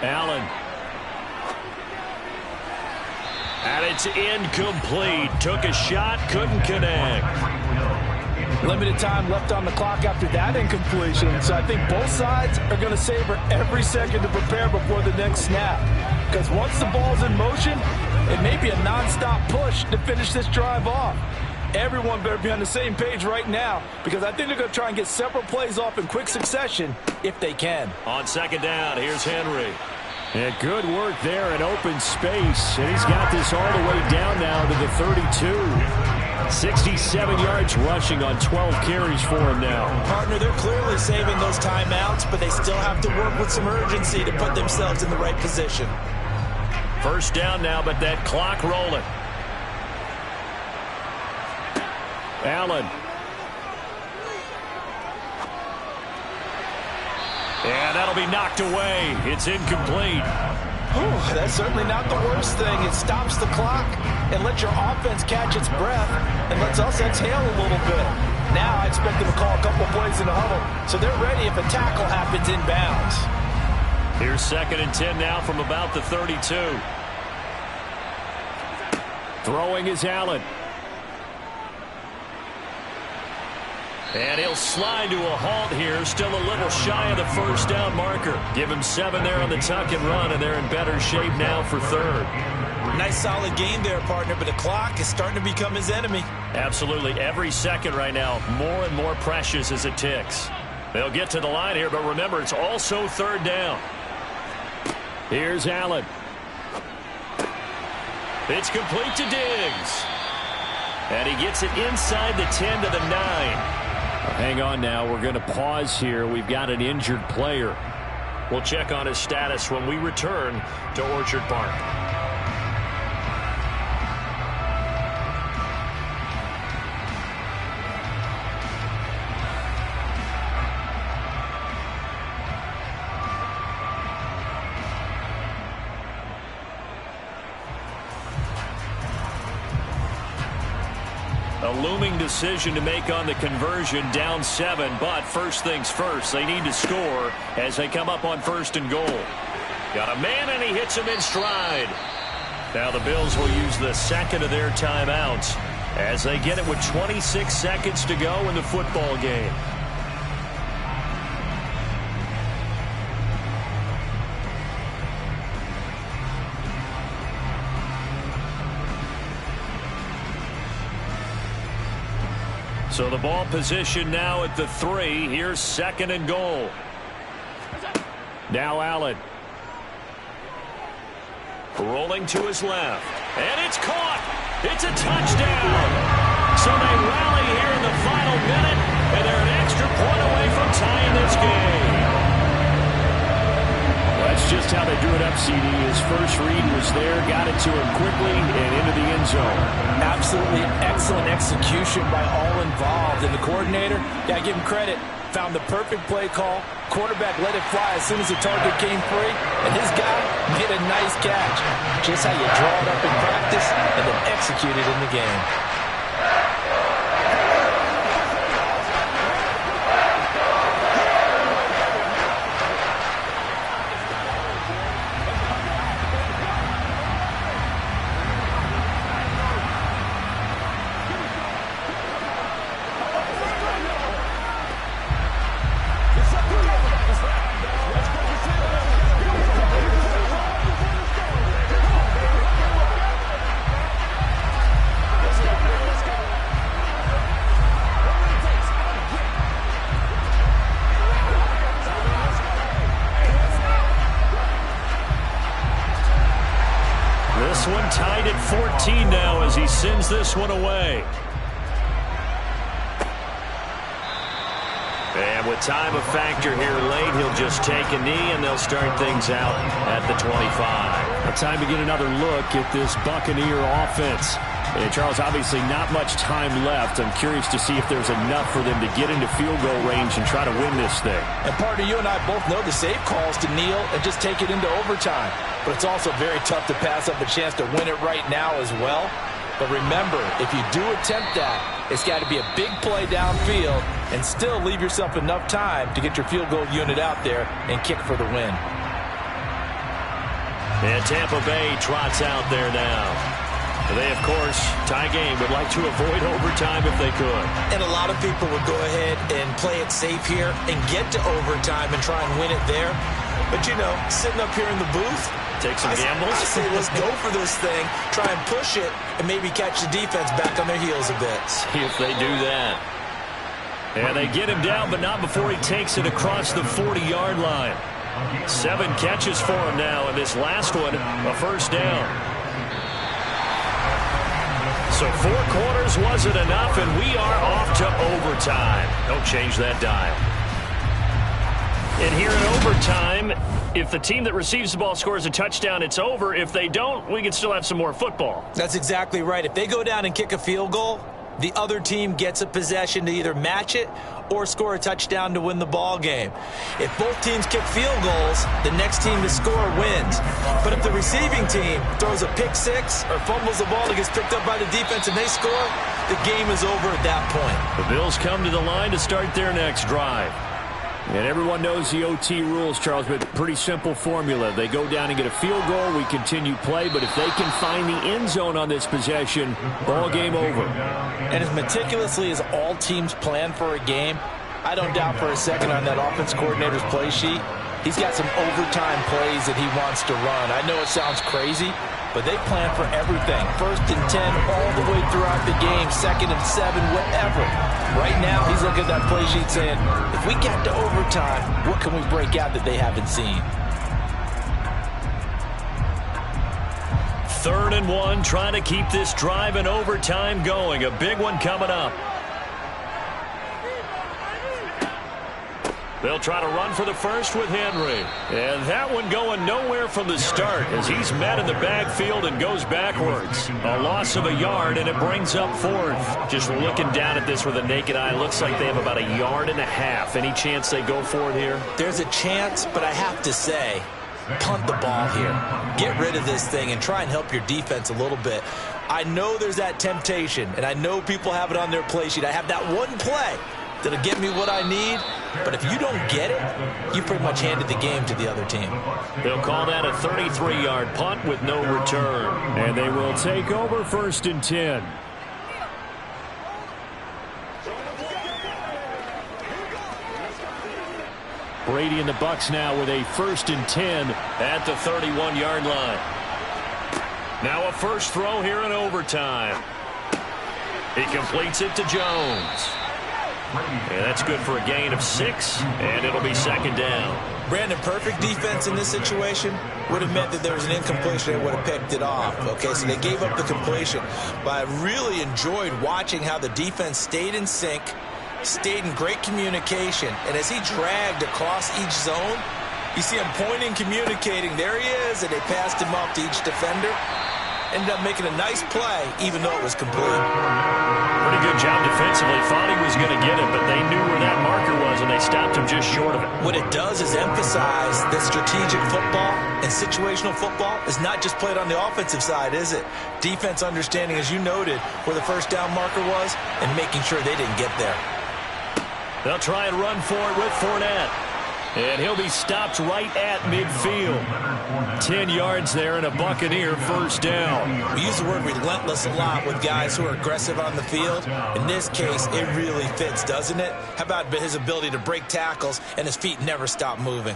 Allen. And it's incomplete. Took a shot, couldn't connect. Limited time left on the clock after that incompletion. So I think both sides are going to savor every second to prepare before the next snap. Because once the ball's in motion, it may be a nonstop push to finish this drive off. Everyone better be on the same page right now, because I think they're going to try and get several plays off in quick succession if they can. On 2nd down, here's Henry. And good work there in open space. And he's got this all the way down now to the 32. 67 yards rushing on 12 carries for him now. Partner, they're clearly saving those timeouts, but they still have to work with some urgency to put themselves in the right position. 1st down now, but that clock rolling. Allen. And that'll be knocked away. It's incomplete. That's certainly not the worst thing. It stops the clock and lets your offense catch its breath and lets us exhale a little bit. Now I expect them to call a couple plays in the huddle, so they're ready if a tackle happens inbounds. Here's 2nd and 10 now from about the 32. Throwing is Allen. And he'll slide to a halt here, still a little shy of the 1st down marker. Give him 7 there on the tuck and run, and they're in better shape now for 3rd. Nice solid game there, partner, but the clock is starting to become his enemy. Absolutely. Every second right now, more and more precious as it ticks. They'll get to the line here, but remember, it's also 3rd down. Here's Allen. It's complete to Diggs. And he gets it inside the 10 to the 9. Hang on now. We're going to pause here. We've got an injured player. We'll check on his status when we return to Orchard Park. A looming decision to make on the conversion, down 7, but first things first, they need to score as they come up on 1st and goal. Got a man, and he hits him in stride. Now the Bills will use the second of their timeouts as they get it with 26 seconds to go in the football game. So the ball position now at the 3. Here's second and goal. Now Allen. Rolling to his left. And it's caught. It's a touchdown. So they rally here in the final minute, and they're an extra point away from tying this game. That's just how they drew it up, CD. His first read was there, got it to him quickly, and into the end zone. Absolutely excellent execution by all involved. And the coordinator, got to give him credit, found the perfect play call. Quarterback let it fly as soon as the target came free, and his guy made a nice catch. Just how you draw it up in practice and then execute it in the game. This one tied at 14 now as he sends this one away. And with time a factor here late, he'll just take a knee and they'll start things out at the 25. Time to get another look at this Buccaneer offense. And Charles, obviously not much time left. I'm curious to see if there's enough for them to get into field goal range and try to win this thing. And partner, you and I both know the safe calls to kneel and just take it into overtime. But it's also very tough to pass up a chance to win it right now as well. But remember, if you do attempt that, it's got to be a big play downfield and still leave yourself enough time to get your field goal unit out there and kick for the win. And Tampa Bay trots out there now. They, of course, tie game, would like to avoid overtime if they could. And a lot of people would go ahead and play it safe here and get to overtime and try and win it there. But, you know, sitting up here in the booth, take some gambles. I say let's go for this thing, try and push it, and maybe catch the defense back on their heels a bit. See if they do that. And they get him down, but not before he takes it across the 40-yard line. 7 catches for him now, and this last one, a first down. So 4 quarters wasn't enough, and we are off to overtime. Don't change that dial. And here in overtime, if the team that receives the ball scores a touchdown, it's over. If they don't, we can still have some more football. That's exactly right. If they go down and kick a field goal, the other team gets a possession to either match it or score a touchdown to win the ball game. If both teams kick field goals, the next team to score wins. But if the receiving team throws a pick six or fumbles the ball that gets picked up by the defense and they score, the game is over at that point. The Bills come to the line to start their next drive. And everyone knows the OT rules, Charles, but pretty simple formula. They go down and get a field goal, we continue play, but if they can find the end zone on this possession, ball game over. And as meticulously as all teams plan for a game, I don't doubt for a second on that offense coordinator's play sheet, he's got some overtime plays that he wants to run. I know it sounds crazy, but they plan for everything. 1st and 10 all the way throughout the game, 2nd and 7, whatever. Right now, he's looking at that play sheet saying, if we get to overtime, what can we break out that they haven't seen? 3rd and 1, trying to keep this drive in overtime going. A big one coming up. They'll try to run for the first with Henry. And that one going nowhere from the start as he's met in the backfield and goes backwards. A loss of a yard, and it brings up 4th. Just looking down at this with a naked eye, looks like they have about 1.5 yards. Any chance they go for it here? There's a chance, but I have to say, punt the ball here. Get rid of this thing and try and help your defense a little bit. I know there's that temptation, and I know people have it on their play sheet. I have that one play that'll get me what I need, But if you don't get it, you pretty much handed the game to the other team. They'll call that a 33-yard punt with no return. And they will take over 1st and 10. Brady and the Bucs now with a 1st and 10 at the 31-yard line. Now a first throw here in overtime. He completes it to Jones. And that's good for a gain of 6, and it'll be 2nd down. Brandon, perfect defense in this situation would have meant that there was an incompletion. They would have picked it off. Okay, so they gave up the completion. But I really enjoyed watching how the defense stayed in sync, stayed in great communication, and as he dragged across each zone, you see him pointing, communicating. There he is, and they passed him off to each defender. Ended up making a nice play, even though it was complete. Pretty good job defensively. Thought he was going to get it, but they knew where that marker was, and they stopped him just short of it. What it does is emphasize that strategic football and situational football is not just played on the offensive side, is it? Defense understanding, as you noted, where the first down marker was and making sure they didn't get there. They'll try and run for it with Fournette. And he'll be stopped right at midfield. 10 yards there and a Buccaneer first down. We use the word relentless a lot with guys who are aggressive on the field. In this case, it really fits, doesn't it? How about his ability to break tackles and his feet never stop moving?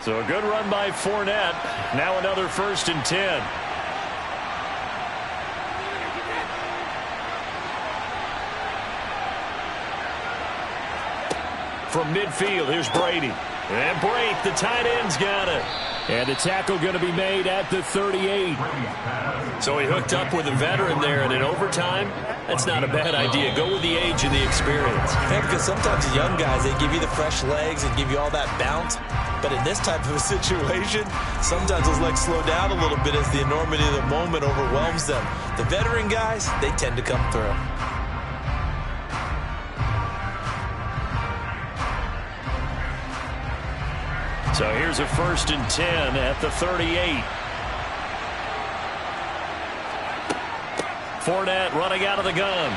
So a good run by Fournette. Now another 1st and 10. From midfield, here's Brady. And Brate, the tight end's got it. And the tackle going to be made at the 38. So he hooked up with a veteran there, and in overtime, that's not a bad idea. Go with the age and the experience. Yeah, because sometimes the young guys, they give you the fresh legs and give you all that bounce. But in this type of a situation, sometimes those legs slow down a little bit as the enormity of the moment overwhelms them. The veteran guys, they tend to come through. So here's a 1st and 10 at the 38. Fournette running out of the gun.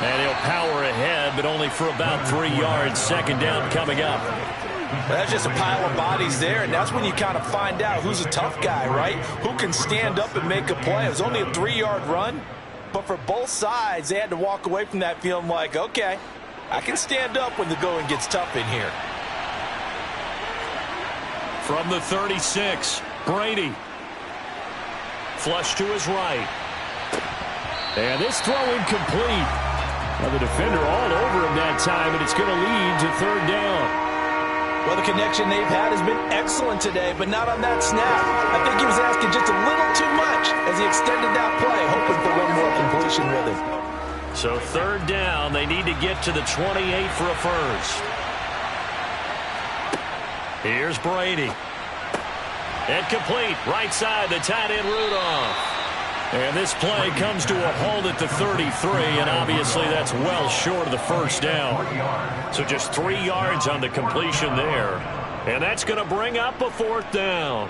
And he'll power ahead, but only for about 3 yards. 2nd down coming up. Well, that's just a pile of bodies there, and that's when you kind of find out who's a tough guy, right? Who can stand up and make a play. It was only a 3-yard run, but for both sides, they had to walk away from that feeling like, okay, I can stand up when the going gets tough in here. From the 36, Brady. Flush to his right. And this throw incomplete. Now the defender all over him that time, and it's going to lead to 3rd down. Well, the connection they've had has been excellent today, but not on that snap. I think he was asking just a little too much as he extended that play, hoping for one more completion with him. So 3rd down, they need to get to the 28 for a first. Here's Brady. And complete. Right side, the tight end Rudolph. And this play comes to a halt at the 33, and obviously that's well short of the first down. So just 3 yards on the completion there. And that's going to bring up a 4th down.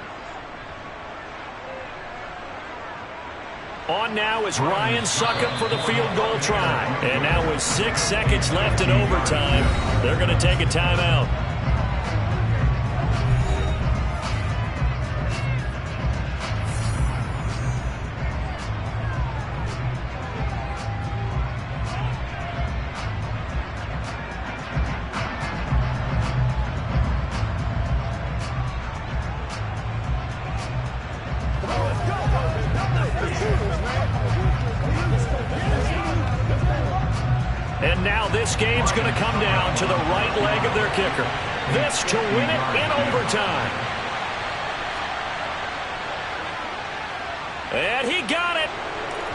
On now is Ryan Succop for the field goal try. And now with 6 seconds left in overtime, they're going to take a timeout. And now this game's going to come down to the right leg of their kicker. This to win it in overtime. And he got it.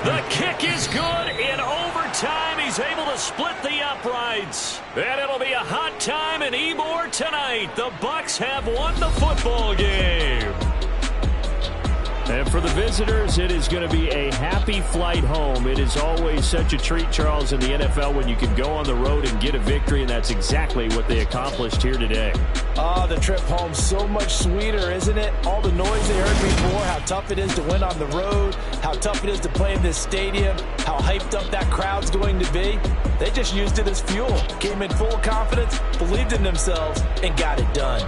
The kick is good in overtime. He's able to split the uprights. And it'll be a hot time in Ybor tonight. The Bucs have won the football game. And for the visitors, it is going to be a happy flight home. It is always such a treat, Charles, in the NFL when you can go on the road and get a victory, and that's exactly what they accomplished here today. Oh, the trip home, so much sweeter, isn't it? All the noise they heard before, how tough it is to win on the road, how tough it is to play in this stadium, how hyped up that crowd's going to be. They just used it as fuel, came in full confidence, believed in themselves, and got it done.